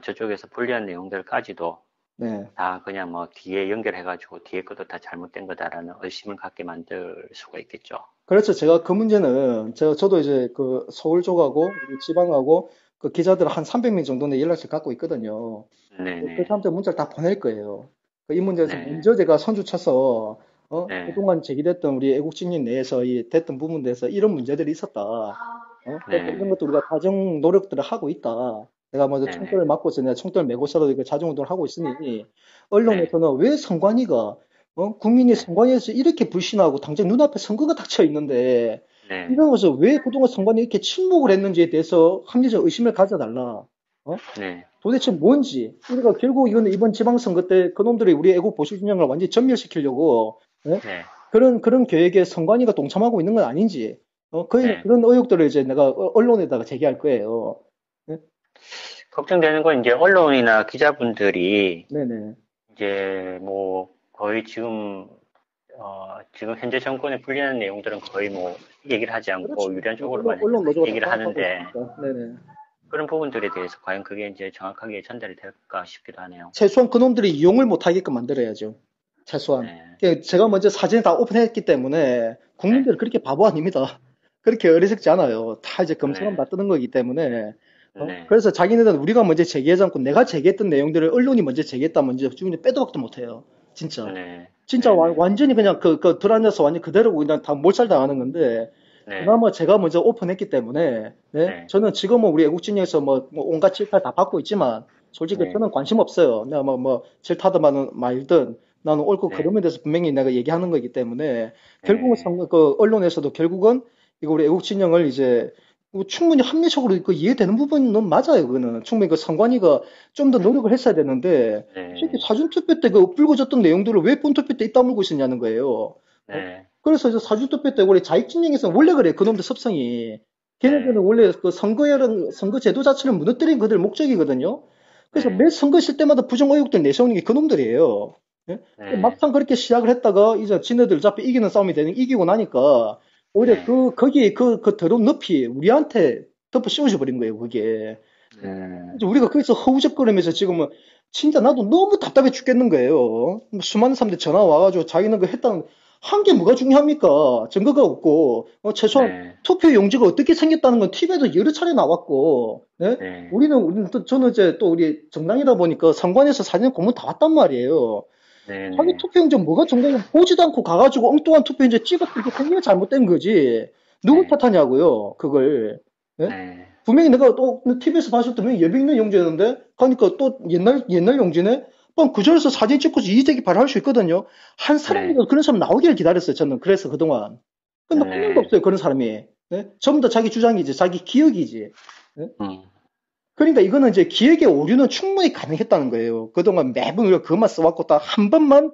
저쪽에서 불리한 내용들까지도 네. 다 그냥 뭐 뒤에 연결해가지고 뒤에 것도 다 잘못된 거다라는 의심을 갖게 만들 수가 있겠죠. 그렇죠. 제가 그 문제는 저도 이제 그 서울 쪽하고 우리 지방하고 그 기자들 한 300명 정도의 연락처를 갖고 있거든요. 그 네네. 사람들 문자를 다 보낼 거예요. 이 문제에서 네. 먼저 제가 선주 쳐서 네. 그동안 제기됐던 우리 애국진영 내에서 이 됐던 부분에서 이런 문제들이 있었다. 그래서 이런 네. 것도 우리가 자정 노력들을 하고 있다. 내가 먼저 네네. 총대를 맞고서 내가 총대를 메고서라도 그 자정 운동을 하고 있으니 네. 언론에서는 왜 선관위가 국민이 네. 선관위에서 이렇게 불신하고 당장 눈앞에 선거가 닥쳐 있는데 네. 이러면서 왜 그동안 선관위 이렇게 침묵을 했는지에 대해서 합리적 의심을 가져달라. 네. 도대체 뭔지. 우리가 결국 이건 이번 지방선거 때 그놈들이 우리 애국 보수 진영을 완전히 전멸시키려고 예? 네. 그런 계획에 선관위가 동참하고 있는 건 아닌지, 거의 네. 그런 의혹들을 이제 내가 언론에다가 제기할 거예요. 네? 걱정되는 건 이제 언론이나 기자분들이 네네. 이제 뭐 거의 지금 현재 정권에 불리는 내용들은 거의 뭐 얘기를 하지 않고 그렇죠. 유리한 쪽으로만 언론 노조가 다 얘기를 장악하고 하는데 있으니까. 네네. 그런 부분들에 대해서 과연 그게 이제 정확하게 전달이 될까 싶기도 하네요. 최소한 그놈들이 이용을 못하게끔 만들어야죠. 최소한. 네. 제가 먼저 사진을 다 오픈했기 때문에 네. 국민들은 그렇게 바보 아닙니다. 그렇게 어리석지 않아요. 다 이제 검색하면 네. 다 뜨는 거기 때문에. 네. 그래서 자기네들은 우리가 먼저 제기하지 않고 내가 제기했던 내용들을 언론이 먼저 제기했다 먼저 주민이 빼도 박도 못해요. 진짜. 네. 진짜 네. 네. 완전히 그냥 들어앉아서 완전 그대로 그냥 다 몰살당하는 건데 네. 그나마 제가 먼저 오픈했기 때문에 네? 네. 저는 지금은 우리 애국진영에서 뭐 온갖 질타 다 받고 있지만 솔직히 네. 저는 관심 없어요. 내가 뭐 질타든 말든 나는 옳고 네. 그름에 대해서 분명히 내가 얘기하는 거기 때문에 결국은 네. 그 언론에서도 결국은 이거 우리 애국진영을 이제 뭐 충분히 합리적으로 이해되는 부분은 맞아요. 그거는 충분히 그 선관위가 좀 더 노력을 했어야 되는데 특히 네. 사전투표 때 그 불거졌던 내용들을 왜 본투표 때 입 다물고 있었냐는 거예요. 어? 네. 그래서 이제 사전투표 때 우리 자익진영에서 원래 그래 그놈들 습성이 걔네들은 네. 원래 그 선거 제도 자체를 무너뜨린 그들 목적이거든요. 그래서 매 네. 선거실 때마다 부정 의혹들 내세우는 게 그놈들이에요. 예? 네. 막상 그렇게 시작을 했다가 이제 지네들 어차피 이기는 싸움이 이기고 나니까 오히려 네. 거기 그 더러운 늪이 우리한테 덮어 씌워져 버린 거예요, 그게. 네. 이제 우리가 거기서 허우적거리면서 지금은 진짜 나도 너무 답답해 죽겠는 거예요. 뭐 수많은 사람들이 전화 와가지고 자기는 그 했다는 한 게 뭐가 중요합니까? 증거가 없고 최소한 네. 투표 용지가 어떻게 생겼다는 건 TV에도 여러 차례 나왔고, 예? 네. 우리는 또 저는 이제 또 우리 정당이다 보니까 선관위에서 사진 공문 다 왔단 말이에요. 네. 자기 네. 투표용지 뭐가 정당이 보지도 않고 가가지고 엉뚱한 투표용지 찍었던 게 생기가 잘못된 거지. 누구 네. 탓하냐고요, 그걸. 예? 네. 분명히 내가 또 TV에서 봤었더니 예비 있는 용지였는데, 가니까 또 옛날 용지네? 그럼 그 전에서 사진 찍고서 이의제기 발할 수 있거든요. 한 네. 사람이라도 그런 사람 나오기를 기다렸어요, 저는. 그래서 그동안. 근데 한 명도 네. 없어요, 그런 사람이. 예? 전부 다 자기 주장이지, 자기 기억이지. 예? 음. 그러니까 이거는 이제 기획의 오류는 충분히 가능했다는 거예요. 그동안 매번 우리가 그것만 써왔고 딱 한 번만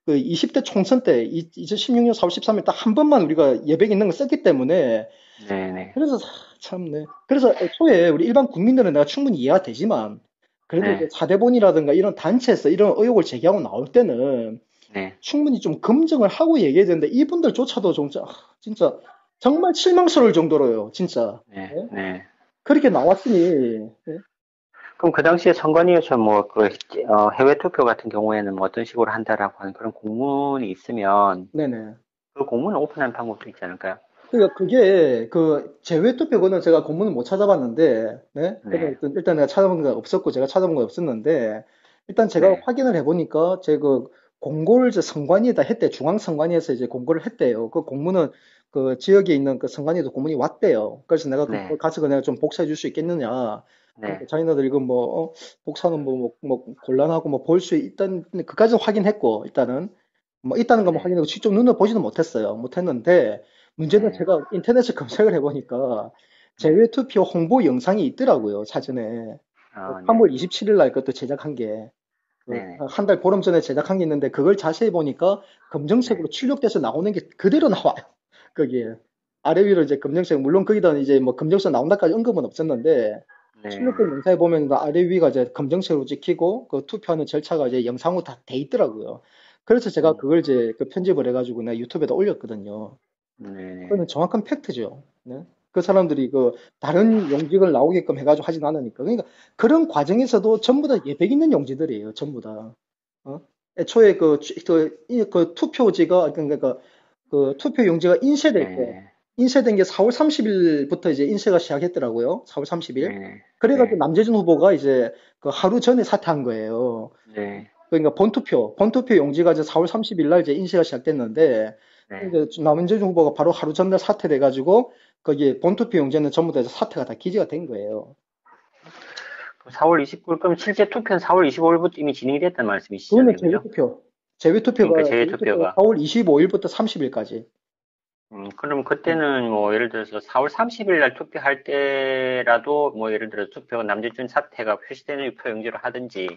그 20대 총선 때 2016년 4월 13일 딱 한 번만 우리가 예백 있는 걸 썼기 때문에 네. 네. 그래서 참네. 그래서 애초에 우리 일반 국민들은 내가 충분히 이해가 되지만 그래도 이제 네. 사대본이라든가 이런 단체에서 이런 의혹을 제기하고 나올 때는 네. 충분히 좀 검증을 하고 얘기해야 되는데 이분들조차도 진짜 정말 실망스러울 정도로요. 진짜. 네. 예? 네. 그렇게 나왔으니 예? 그럼 그 당시에 선관위에서 해외 투표 같은 경우에는 뭐 어떤 식으로 한다라고 하는 그런 공문이 있으면 네네. 그 공문을 오픈하는 방법도 있지 않을까요? 그러니까 그게 그 제외 투표는 제가 공문을 못 찾아봤는데, 네? 네. 일단 내가 찾아본 게 없었고 제가 찾아본 게 없었는데, 일단 제가 네. 확인을 해보니까 제 그 공고를 저 선관위에다 했대. 중앙선관위에서 이제 공고를 했대요. 그 공문은 그 지역에 있는 그 선관위에도 공문이 왔대요. 그래서 내가 그걸 네. 가서 내가 좀 복사해 줄 수 있겠느냐. 그러니까 네. 자기네들 이거 복사는 곤란하고 뭐 볼 수 있다는 그까지는 확인했고 일단은 뭐 있다는 것만 네. 확인하고 직접 눈으로 보지는 못했어요. 못했는데 문제는 네. 제가 인터넷에 검색을 해보니까 네. 제외투표 홍보 영상이 있더라고요. 사전에 네. 3월 27일 날 그것도 제작한 게 네. 한 달 보름 전에 제작한 게 있는데 그걸 자세히 보니까 네. 검정색으로 출력돼서 나오는 게 그대로 나와요. 거기에 아래 위로 이제 검정색 물론 거기다 이제 뭐 검정색 나온다까지 언급은 없었는데 네. 출력된 영상에 보면 그 아래 위가 이제 검정색으로 찍히고 그 투표하는 절차가 이제 영상으로 다 돼 있더라고요. 그래서 제가 음. 그걸 이제 그 편집을 해가지고 내가 유튜브에다 올렸거든요. 네. 그거는 정확한 팩트죠. 네? 그 사람들이 그 다른 용지를 나오게끔 해가지고 하진 않으니까. 그러니까 그런 과정에서도 전부 다 예백 있는 용지들이에요. 전부 다. 어? 애초에 그 투표지가 그러니까 그 투표 용지가 인쇄될 때 네. 인쇄된 게 4월 30일부터 이제 인쇄가 시작했더라고요. 4월 30일. 네. 그래가지고 네. 남재준 후보가 이제 그 하루 전에 사퇴한 거예요. 네. 그러니까 본투표 용지가 이제 4월 30일 날 이제 인쇄가 시작됐는데 네. 이제 남은재준 후보가 바로 하루 전날 사퇴돼가지고 거기 본투표 용지는 전부 다 이제 사퇴가 다 기재가 된 거예요. 4월 29일, 그럼 실제 투표는 4월 25일부터 이미 진행이 됐단 그거는 말씀이시잖아요. 그죠? 제외투표. 그러니까 제외투표가 재개투표가. 4월 25일부터 30일까지. 그럼 그때는 뭐 예를 들어서 4월 30일 날 투표할 때라도 뭐 예를 들어 투표가 남재준 사태가 표시되는 표용지로 하든지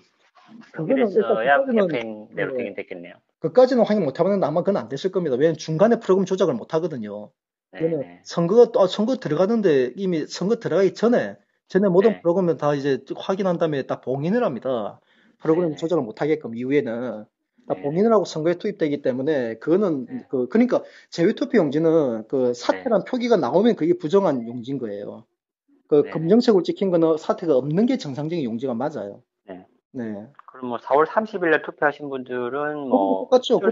그거는 일단 이래서야 그까지는 FA대로 네, 승인됐겠네요. 그까지는 확인 못 하는데 아마 그건 안 됐을 겁니다. 왜냐면 중간에 프로그램 조작을 못 하거든요. 얘는 네네. 선거 들어가는데 이미 선거 들어가기 전에 모든 네. 프로그램을 다 이제 확인한 다음에 다 봉인을 합니다. 프로그램 네네. 조작을 못 하게끔 이후에는 다 네네. 봉인을 하고 선거에 투입되기 때문에 그거는 네. 그러니까 재외투표 용지는 그 네. 사퇴란 표기가 나오면 그게 부정한 용지인 거예요. 그 네네. 검정색으로 찍힌 거는 사퇴가 없는 게 정상적인 용지가 맞아요. 네. 네. 그럼 뭐 4월 30일 날 투표하신 분들은 그분도 뭐 똑같죠. 어쩔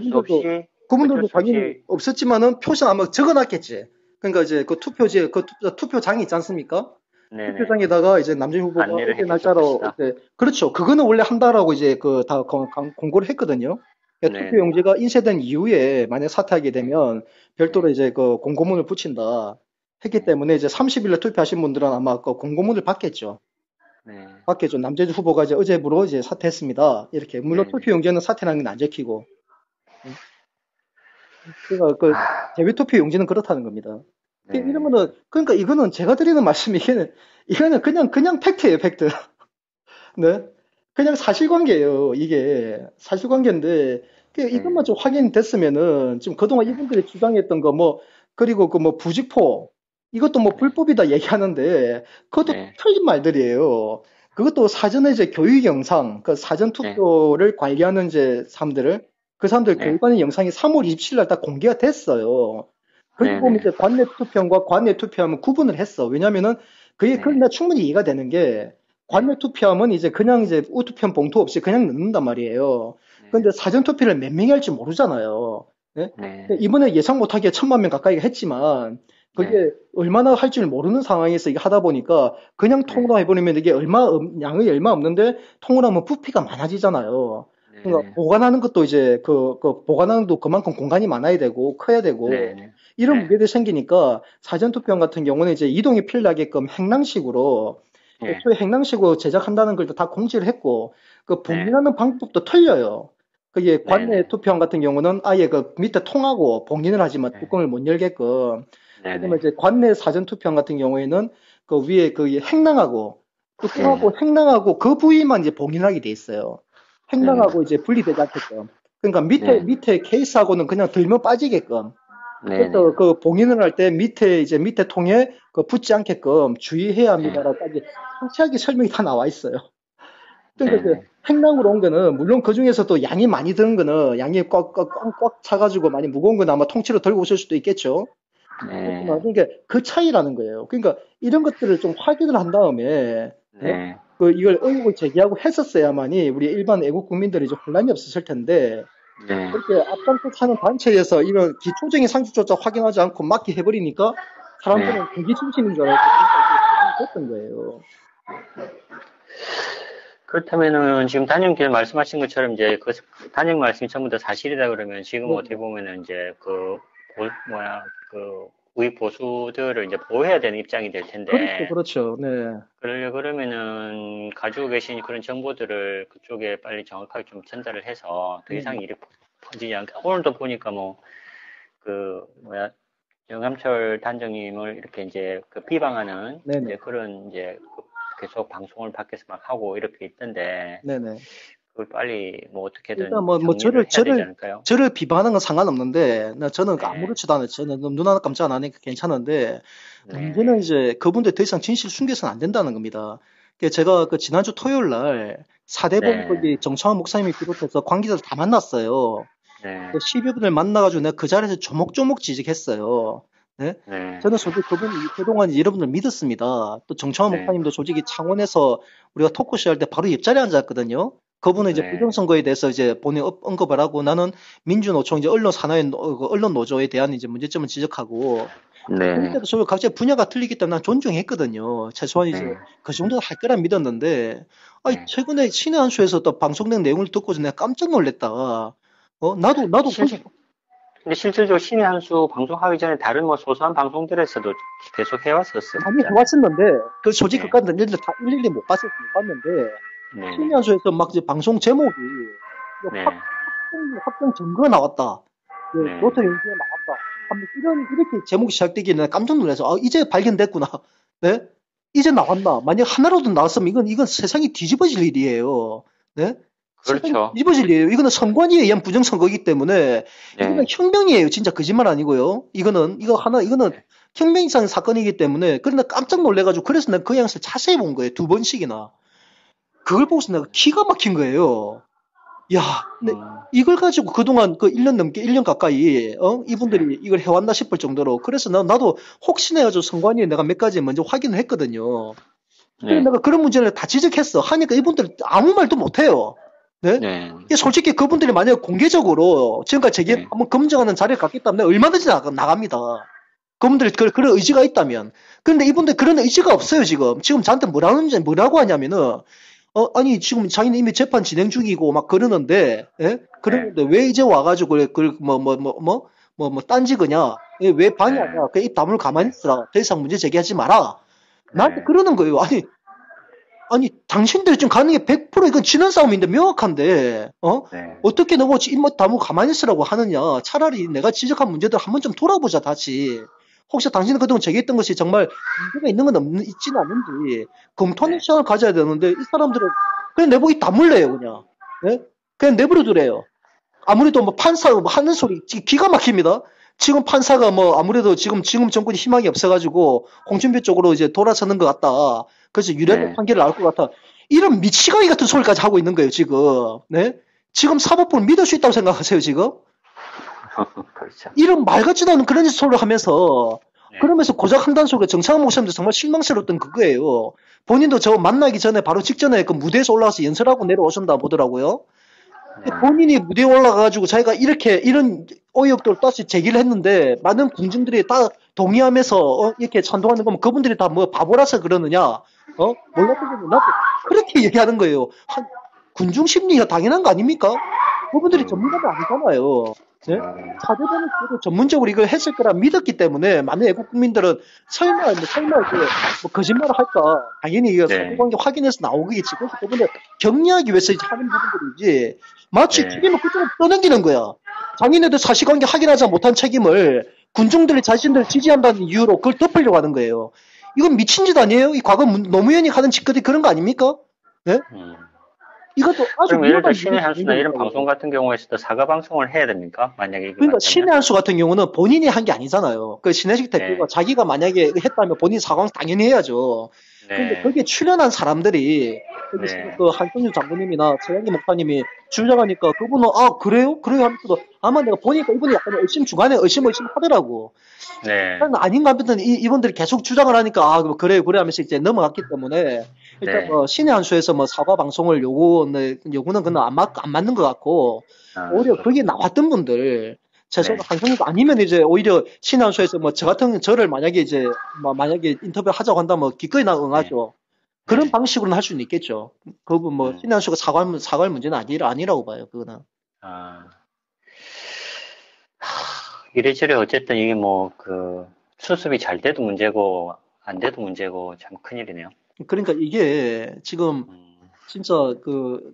그분들도 수 당연히 없이 없었지만은 표시는 아마 적어놨겠지. 그러니까 이제 그 투표지에 그 투표장이 있지 않습니까? 네네. 투표장에다가 이제 남진 후보가 안내를 어제 해줬을 날짜로 것이다. 이제 그렇죠. 그거는 원래 한다라고 이제 그 다 공고를 했거든요. 그러니까 투표 네네. 용지가 인쇄된 이후에 만약 사퇴하게 네. 되면 별도로 네. 이제 그 공고문을 붙인다 했기 네. 때문에 이제 30일에 투표하신 분들은 아마 그 공고문을 받겠죠. 네. 받겠죠. 남재주 후보가 이제 어제부로 이제 사퇴했습니다. 이렇게 물론 투표 네네. 용지는 사퇴라는 건 안 적히고. 그러니까 그 아, 재외 투표 용지는 그렇다는 겁니다. 네. 이러면은 그러니까 이거는 제가 드리는 말씀이 이거는 그냥 팩트예요, 팩트. 네. 그냥 사실관계예요. 이게 사실관계인데 이것만 네. 좀 확인됐으면은 지금 그동안 네. 이분들이 주장했던 거 뭐 그리고 그 뭐 부직포 이것도 뭐 네. 불법이다 얘기하는데 그것도 네. 틀린 말들이에요. 그것도 사전에 이제 교육 영상, 그 사전 네. 투표를 관리하는 이제 사람들을 그 사람들 네. 교육하는 영상이 3월 27일 날 다 공개가 됐어요. 거기 네. 보면 네. 이제 관내 투표와 관내 투표하면 구분을 했어. 왜냐면은 그게 네. 그나 충분히 이해가 되는 게 네. 관내 투표하면 이제 그냥 이제 우투표는 봉투 없이 그냥 넣는단 말이에요. 네. 근데 사전 투표를 몇 명이 할지 모르잖아요. 네? 근데 네. 이번에 예상 못하게 1,000만 명 가까이 했지만 네. 그게 얼마나 할 줄 모르는 상황에서 이게 하다 보니까 그냥 네. 통으로 해버리면 이게 양이 얼마 없는데 통으로 하면 부피가 많아지잖아요. 네. 그러니까 네. 보관하는 것도 이제 그 보관하는 것도 그만큼 공간이 많아야 되고 커야 되고 네. 이런 네. 문제들이 생기니까 사전 투표 같은 경우는 이제 이동이 필요하게끔 행랑식으로 네. 애초에 행랑식으로 제작한다는 걸 다 공지를 했고 그 네. 봉인하는 방법도 틀려요. 그게 네. 관내 네. 투표함 같은 경우는 아예 그 밑에 통하고 봉인을 하지만 네. 뚜껑을 못 열게끔 네. 그다음에 네. 이제 관내 사전 투표함 같은 경우에는 그 위에 그 행랑하고 뚜껑하고 네. 행랑하고 그 부위만 이제 봉인하게 돼 있어요. 행랑하고 이제 분리되지 않게끔. 그러니까 네. 밑에 케이스하고는 그냥 들면 빠지게끔. 네. 네. 그래서 그 봉인을 할 때 밑에 통에 그 붙지 않게끔 주의해야 네. 합니다라까지 상세하게 설명이 다 나와 있어요. 그러니까 네. 그 네. 행랑으로 온 거는 물론 그 중에서도 양이 많이 드는 거는 양이 꽉 차가지고 많이 무거운 건 아마 통째로 들고 오실 수도 있겠죠. 그렇지만 네. 그러니까 그 차이라는 거예요. 그러니까 이런 것들을 좀 확인을 한 다음에 예? 네. 그 이걸 의혹을 제기하고 했었어야만이 우리 일반 애국 국민들이 좀 혼란이 없었을 텐데 네. 그렇게 앞장서 하는 단체에서 이런 기초적인 상식조차 확인하지 않고 막기 해버리니까 네. 사람들은 그게 중심인 줄 알고 그러니까 이게 됐던 거예요. 그렇다면은 지금 단영님 말씀하신 것처럼 이제 그 단영 말씀이 전부 다 사실이다 그러면 지금 네, 어떻게 보면은 이제 우익 보수들을 이제 보호해야 되는 입장이 될 그렇죠, 텐데 그렇죠. 네, 그러면은 가지고 계신 그런 정보들을 그쪽에 빨리 정확하게 좀 전달을 해서 더 네, 이상 일이 퍼지지 않게 오늘도 보니까 영감철 단장님을 이렇게 이제 그 비방하는 네, 네, 이제 그런 이제 계속 방송을 밖에서 막 하고 이렇게 있던데 네, 네. 그걸 빨리 뭐 일단 어떻게든 뭐 정리를 해야 되지 않을까요? 저를 비방하는 건 상관없는데, 저는 네, 아무렇지도 않아요. 저는 눈 하나 깜짝 안 하니까 괜찮은데, 문제는 네, 이제 그분들 더 이상 진실 숨겨서는 안 된다는 겁니다. 제가 그 지난주 토요일 날 사대본 네, 거기 정창환 목사님이 비롯해서 관계자들 다 만났어요. 네, 그 10여 분을 만나가지고 내가 그 자리에서 조목조목 지적했어요. 네? 네, 저는 솔직히 그분이 그동안 여러분들 믿었습니다. 또 정창환 네, 목사님도 솔직히 창원에서 우리가 토크쇼 할 때 바로 옆자리에 앉았거든요. 그분은 이제 네, 부정선거에 대해서 이제 본인 언급을 하고 나는 민주노총 이제 언론 산하의 언론 노조에 대한 이제 문제점을 지적하고 그럴 네, 때도 서로 각자 분야가 틀리기 때문에 난 존중했거든요. 최소한 이제 네, 그 정도는 할 거라 믿었는데, 아니, 네. 최근에 신의 한 수에서 또 방송된 내용을 듣고서 내가 깜짝 놀랐다. 나도 실, 근데 실질적으로 신의 한 수 방송하기 전에 다른 뭐 소소한 방송들에서도 계속 많이 해왔었잖아요. 해왔었는데, 그 솔직히 네, 그까지 일일이 다 일일이 못 봤는데, 네, 네, 신의한수에서 막 이제 방송 제목이 네, 확정 증거가 나왔다. 예, 네, 로터 연주에 나왔다. 이렇게 제목이 시작되기는 깜짝 놀라서, 이제 발견됐구나. 네? 이제 나왔나? 만약 하나라도 나왔으면 이건 세상이 뒤집어질 일이에요. 네? 그렇죠. 뒤집어질 일이에요. 이거는 선관위에 의한 부정선거이기 때문에 이거는 네. 혁명이에요. 진짜 거짓말 아니고요. 이거는 네. 혁명 이상 사건이기 때문에 그런데 깜짝 놀래가지고 그래서 내가 그 양식을 자세히 본 거예요. 2번씩이나. 그걸 보고서 내가 기가 막힌 거예요. 야, 근데 이걸 가지고 그동안 그 1년 넘게, 1년 가까이, 이분들이 이걸 해왔나 싶을 정도로. 그래서 나도 혹시나 해가지고 선관위에 내가 몇 가지 먼저 확인을 했거든요. 근데 네. 내가 그런 문제를 다 지적했어. 하니까 이분들 아무 말도 못해요. 네? 네. 이게 솔직히 그분들이 만약에 공개적으로 지금까지 제기 네. 한번 검증하는 자리를 갖겠다면 얼마든지 나갑니다. 그분들이 그런 의지가 있다면. 그런데 이분들 그런 의지가 없어요, 지금. 지금 저한테 뭐라고 하냐면은, 아니, 지금 자기는 이미 재판 진행 중이고 막 그러는데, 예? 그러는데 왜 이제 와가지고, 딴지거냐? 왜 방해하냐? 그 입 다물고 가만히 있으라. 더 이상 문제 제기하지 마라. 나한테 그러는 거예요. 아니, 당신들이 지금 가는 게 100% 이건 지는 싸움인데 명확한데, 네. 어떻게 너무 입 다물고 가만히 있으라고 하느냐. 차라리 내가 지적한 문제들 한번 좀 돌아보자, 다시. 혹시 당신은 그동안 제기했던 것이 정말 문제가 있는 건 있지는 않은지 검토하는 시간을 가져야 되는데 이 사람들은 그냥 내보고 입 다물래요, 그냥. 예? 그냥 내버려두래요. 아무래도 뭐 판사가 뭐 하는 소리 기가 막힙니다. 지금 판사가 뭐 아무래도 지금 정권이 희망이 없어가지고 홍준표 쪽으로 이제 돌아서는 것 같다. 그래서 유리한 판결을 나올 것 같아. 이런 미치광이 같은 소리까지 하고 있는 거예요, 지금. 네? 지금 사법부를 믿을 수 있다고 생각하세요, 지금? 그렇죠. 이런 말 같지도 않은 그런 소리를 하면서 그러면서 고작 한다는 소리가 정상훈 목사님도 정말 실망스러웠던 그거예요. 본인도 저 만나기 전에 바로 직전에 그 무대에서 올라와서 연설하고 내려오신다 보더라고요. 본인이 무대에 올라가가지고 자기가 이런 어이없도록 다시 제기를 했는데 많은 군중들이 다 동의하면서 이렇게 찬동하는 거면 그분들이 다 뭐 바보라서 그러느냐? 몰랐던 거면 나도 그렇게 얘기하는 거예요. 군중 심리가 당연한 거 아닙니까? 그분들이 전문가도 아니잖아요. 네? 사대보는 전문적으로 이걸 했을 거라 믿었기 때문에 많은 애국 국민들은 설마 뭐 거짓말을 할까? 당연히 이거 사실관계 확인해서 나오겠지. 그래서 그분들 격리하기 위해서 이제 하는 부분들이지. 마치 책임을 그쪽으로 떠넘기는 거야. 자기네들 사실관계 확인하지 못한 책임을 군중들이 자신들 지지한다는 이유로 그걸 덮으려고 하는 거예요. 이건 미친 짓 아니에요? 이 과거 노무현이 하는 짓거리 그런 거 아닙니까? 네? 이것도 아주 그럼 예를 들어 신의 한수나 이런 방송 같은 경우에서도 사과 방송을 해야 됩니까? 만약에 이게 그러니까 맞다면? 신의 한수 같은 경우는 본인이 한 게 아니잖아요. 그 신혜식 대표가 자기가 만약에 했다면 본인 사과 당연히 해야죠. 근데 거기에 출연한 사람들이 그 한성규 장군님이나 최양기 목사님이 주장하니까 그분은 그래요? 그래요 하면서도 아마 내가 보니까 이분이 약간 중간에 의심 하더라고. 아닌가 하면 이분들이 계속 주장을 하니까 그래요 하면서 이제 넘어갔기 때문에 일단 신의 한수에서 뭐 사과 방송을 요구는 그건 안 맞는 것 같고 오히려 거기에 나왔던 분들 최소한 한성규가 아니면 이제 오히려 신의 한수에서 뭐 저를 만약에 이제 만약에 인터뷰 하자고 한다면 기꺼이 응하죠. 그런 방식으로는 할 수는 있겠죠. 그분 뭐 신의 한수가 사과할 문제는 아니라고 봐요. 그거는. 이래저래 어쨌든 이게 뭐 그 수습이 잘 돼도 문제고 안 돼도 문제고 참 큰일이네요. 그러니까 이게 지금 진짜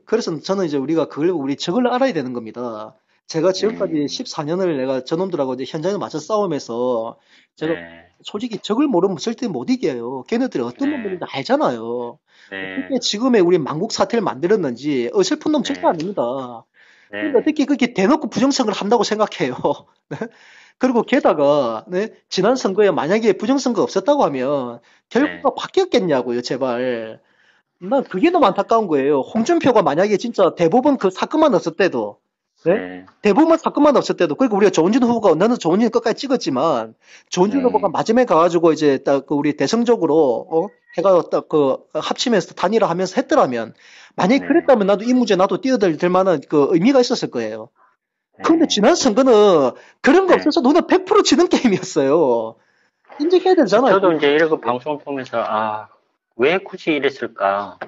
그래서 저는 이제 우리 적을 알아야 되는 겁니다. 제가 지금까지 14년을 내가 저놈들하고 이제 현장에 맞서 싸우면서 제가 솔직히 적을 모르면 절대 못 이겨요. 걔네들이 어떤 놈들인지 알잖아요. 어떻게 지금의 우리 만국 사태를 만들었는지 어설픈 놈 절대 아닙니다. 그러니까 어떻게 그렇게 대놓고 부정선거를 한다고 생각해요. 그리고 게다가 지난 선거에 만약에 부정선거 없었다고 하면 결과가 바뀌었겠냐고요, 제발. 난 그게 너무 안타까운 거예요. 홍준표가 만약에 진짜 대법원 그 사건만 없을 때도, 대법원 사건만 없을 때도, 그리고 우리가 조은진 후보가, 나는 조은진 끝까지 찍었지만, 조은진 후보가 마지막에 가가지고 이제 딱 우리 대승적으로, 해가 딱 합치면서 단일화하면서 했더라면, 만약에 그랬다면 나도 이 문제 뛰어들 만한 의미가 있었을 거예요. 그런데 지난 선거는 그런 거 없어서 너는 100% 지는 게임이었어요. 인정해야 되잖아요. 저도 이제 이런 방송을 보면서 왜 굳이 이랬을까?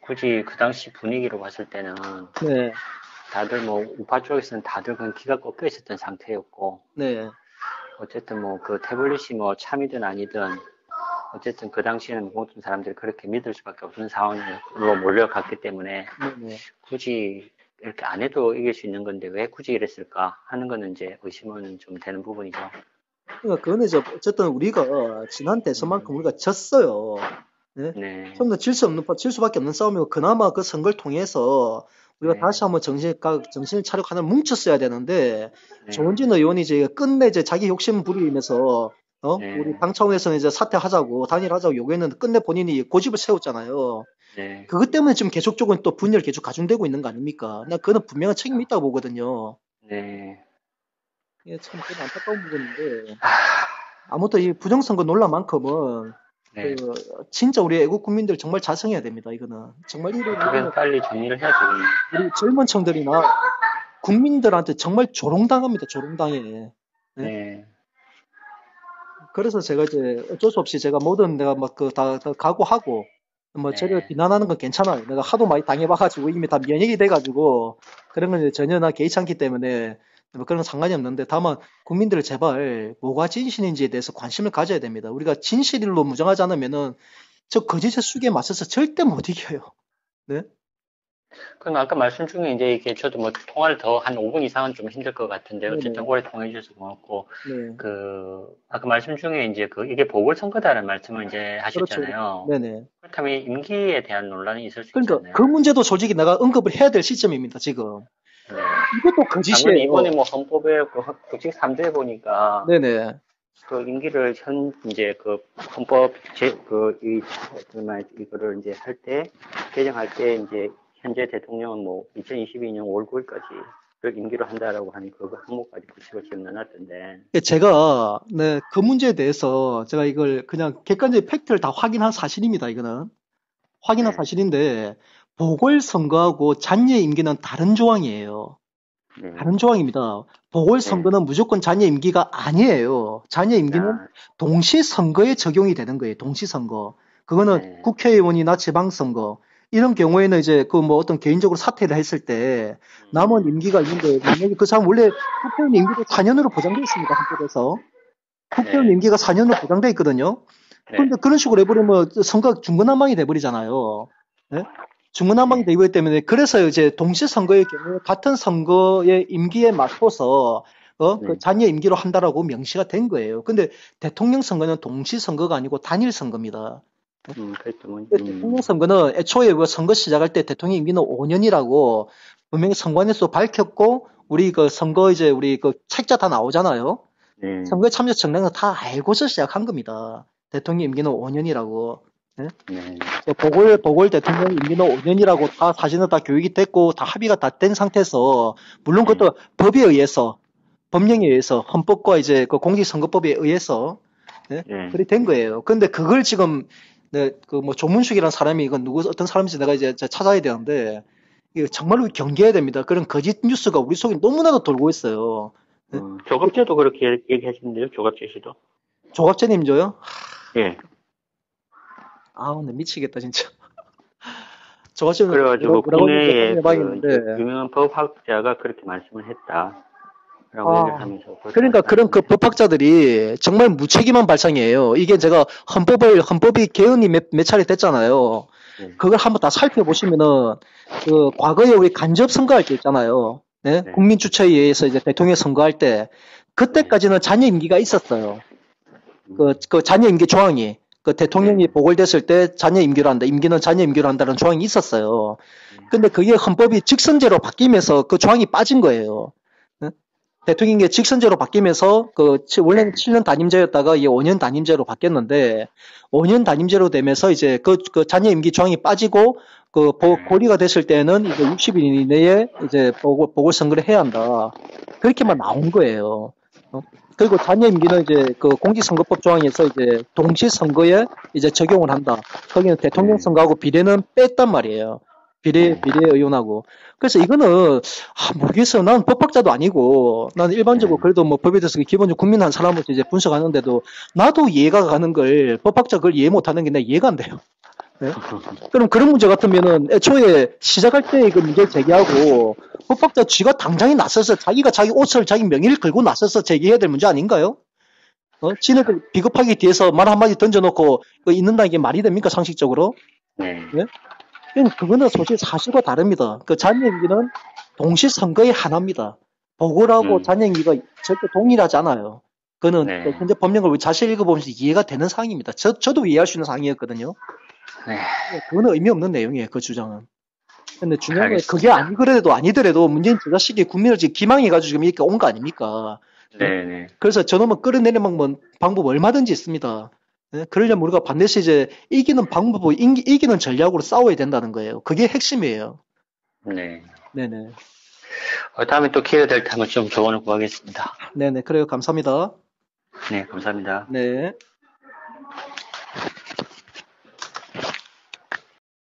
굳이 그 당시 분위기로 봤을 때는 다들 뭐 우파 쪽에서는 다들 그냥 기가 꺾여 있었던 상태였고 어쨌든 뭐 그 태블릿이 뭐 참이든 아니든 어쨌든 그 당시에는 모든 사람들이 그렇게 믿을 수밖에 없는 상황으로 몰려갔기 때문에 굳이 이렇게 안 해도 이길 수 있는 건데 왜 굳이 이랬을까 하는 거는 이제 의심은 좀 되는 부분이죠. 그러니까 그거는 어쨌든 우리가 지난 대선만큼 우리가 졌어요. 좀 더 질 수밖에 없는 싸움이고 그나마 그 선거를 통해서 우리가 네. 다시 한번 정신을 차리고 하나 뭉쳤어야 되는데, 네. 조원진 의원이 이제 끝내 이제 자기 욕심 부리면서, 네. 우리 당 차원에서는 이제 사퇴하자고, 단일하자고 요구했는데, 끝내 본인이 고집을 세웠잖아요. 네. 그것 때문에 지금 계속적으로 또 분열이 계속 가중되고 있는 거 아닙니까? 나 그거는 분명한 책임이 있다고 보거든요. 네. 이게 참 그런 안타까운 부분인데, 아무튼 이 부정선거 논란만큼은, 네. 진짜 우리 애국 국민들 정말 자성해야 됩니다, 이거는. 정말 어떻게든 빨리 정리를 해야 되겠네요. 우리 젊은 층들이나 국민들한테 정말 조롱당합니다, 조롱당해. 네? 네. 그래서 제가 이제 어쩔 수 없이 제가 뭐든 내가 막 다 각오하고, 뭐, 저를 비난하는 건 괜찮아요. 내가 하도 많이 당해봐가지고 이미 다 면역이 돼가지고, 그런 건 이제 전혀 나 개의치 않기 때문에, 뭐 그런 건 상관이 없는데, 다만, 국민들 제발, 뭐가 진실인지에 대해서 관심을 가져야 됩니다. 우리가 진실로 무정하지 않으면은, 저 거짓의 수기에 맞서서 절대 못 이겨요. 네? 그럼 아까 말씀 중에 이제 이게 저도 뭐 통화를 더 한 5분 이상은 좀 힘들 것 같은데 어쨌든 네네. 오래 통화해 주셔서 고맙고 네. 아까 말씀 중에 이제 이게 보궐선거다라는 말씀을 이제 그렇죠. 하셨잖아요. 네네. 그렇다면 임기에 대한 논란이 있을 수 그러니까 있잖아요. 그 문제도 솔직히 내가 언급을 해야 될 시점입니다, 지금. 네. 이것도 당연히 거짓이에요. 이번에 뭐 헌법에 국칙 3조에 보니까 네네. 그 임기를 이제 그 헌법 이거를 이제 개정할 때 이제 현재 대통령은 뭐 2022년 5월 9일까지 임기로 한다라고 하는 그 항목까지 구체로 지금 넣어놨던데. 제가, 네, 그 문제에 대해서 제가 이걸 그냥 객관적인 팩트를 다 확인한 사실입니다, 이거는. 확인한 네. 사실인데, 보궐선거하고 잔여 임기는 다른 조항이에요. 네. 다른 조항입니다. 보궐선거는 무조건 잔여 임기가 아니에요. 잔여 임기는 동시선거에 적용이 되는 거예요, 동시선거. 그거는 국회의원이나 지방선거. 이런 경우에는 이제 그 뭐 어떤 개인적으로 사퇴를 했을 때 남은 임기가 있는데 만약에 그 사람 원래 국회의원 임기도 4년으로 보장되어 있습니다, 헌법에서. 국회의원 임기가 4년으로 보장되어 있거든요. 그런데 그런 식으로 해버리면 선거가 중구난방이 돼버리잖아요. 네? 중구난방이 되기 때문에 그래서 이제 동시선거의 경우에 같은 선거의 임기에 맞춰서 그 잔여 임기로 한다라고 명시가 된 거예요. 근데 대통령 선거는 동시선거가 아니고 단일 선거입니다. 대통령 선거는 애초에 선거 시작할 때 대통령 임기는 5년이라고 분명히 선관위에서 밝혔고 우리 그 선거 이제 우리 그 책자 다 나오잖아요. 선거에 참여 정당은 다 알고서 시작한 겁니다. 대통령 임기는 5년이라고. 네? 보궐 대통령 임기는 5년이라고 다 사실은 다 교육이 됐고 다 합의가 다 된 상태에서 물론 그것도 법에 의해서 법령에 의해서 헌법과 이제 그 공직선거법에 의해서 네? 그렇게 된 거예요. 근데 그걸 지금 네, 그 뭐 조문숙이라는 사람이 이건 어떤 사람인지 내가 이제 찾아야 되는데 이거 정말로 경계해야 됩니다. 그런 거짓 뉴스가 우리 속에 너무나도 돌고 있어요. 네? 조갑제도 그렇게 얘기하시는데요, 조갑제 씨도. 조갑제님도요? 예. 아, 근데 미치겠다, 진짜. 조갑제는 그래가지고 국내에 해봐야겠는데. 유명한 법학자가 그렇게 말씀을 했다. 라고 얘기를 하면서. 그러니까 그런 그 법학자들이 정말 무책임한 발상이에요. 이게 제가 헌법이 개헌이 몇 차례 됐잖아요. 그걸 한번 다 살펴보시면은, 그, 과거에 우리 간접 선거할 때 있잖아요. 네? 국민 주체에 의해서 이제 대통령 선거할 때, 그때까지는 잔여 임기가 있었어요. 그 잔여 임기 조항이. 그 대통령이 보궐됐을 때 잔여 임기로 한다. 임기는 잔여 임기로 한다는 조항이 있었어요. 근데 그게 헌법이 직선제로 바뀌면서 그 조항이 빠진 거예요. 대통령이 직선제로 바뀌면서 원래는 7년 단임제였다가 이게 5년 단임제로 바뀌었는데 5년 단임제로 되면서 이제 그 잔여 임기 조항이 빠지고 고리가 됐을 때는 이제 60일 이내에 이제 보궐선거를 해야 한다. 그렇게만 나온 거예요. 그리고 잔여 임기는 이제 그 공직선거법 조항에서 이제 동시선거에 이제 적용을 한다. 거기는 대통령 선거하고 비례는 뺐단 말이에요. 비례 의원하고. 그래서 이거는, 모르겠어요. 난 법학자도 아니고, 나는 일반적으로 그래도 뭐 법에 대해서 기본적으로 국민 한 사람으로서 이제 분석하는데도, 나도 이해가 가는 걸, 법학자 그걸 이해 못하는 게 내가 이해가 안 돼요. 네? 그럼 그런 문제 같으면은, 애초에 시작할 때 그 문제를 제기하고, 법학자 쥐가 당장에 나서서 자기가 자기 옷을 자기 명의를 걸고 나서서 제기해야 될 문제 아닌가요? 지네들 비겁하게 뒤에서 말 한마디 던져놓고, 있는다는 게 말이 됩니까, 상식적으로? 네? 그거는 솔직히 사실과 다릅니다. 그 잔여임기는 동시 선거의 하나입니다. 보궐하고 잔여임기가 절대 동일하지 않아요. 그거는 현재 법령을 우리 자세히 읽어보면서 이해가 되는 사항입니다. 저도 이해할 수 있는 사항이었거든요. 그거는 의미 없는 내용이에요. 그 주장은. 근데 중요한 건 그게 아니더라도 문재인 저 자식이 국민을 지금 기망해가지고 지금 이렇게 온 거 아닙니까? 네네. 그래서 저놈은 끌어내는 방법 얼마든지 있습니다. 네? 그러려면 우리가 반드시 이제 이기는 방법을 이기는 전략으로 싸워야 된다는 거예요. 그게 핵심이에요. 네. 네네. 다음에 또 기회가 될 때 한번 좀 조언을 구하겠습니다. 네네. 그래요. 감사합니다. 네, 감사합니다. 네.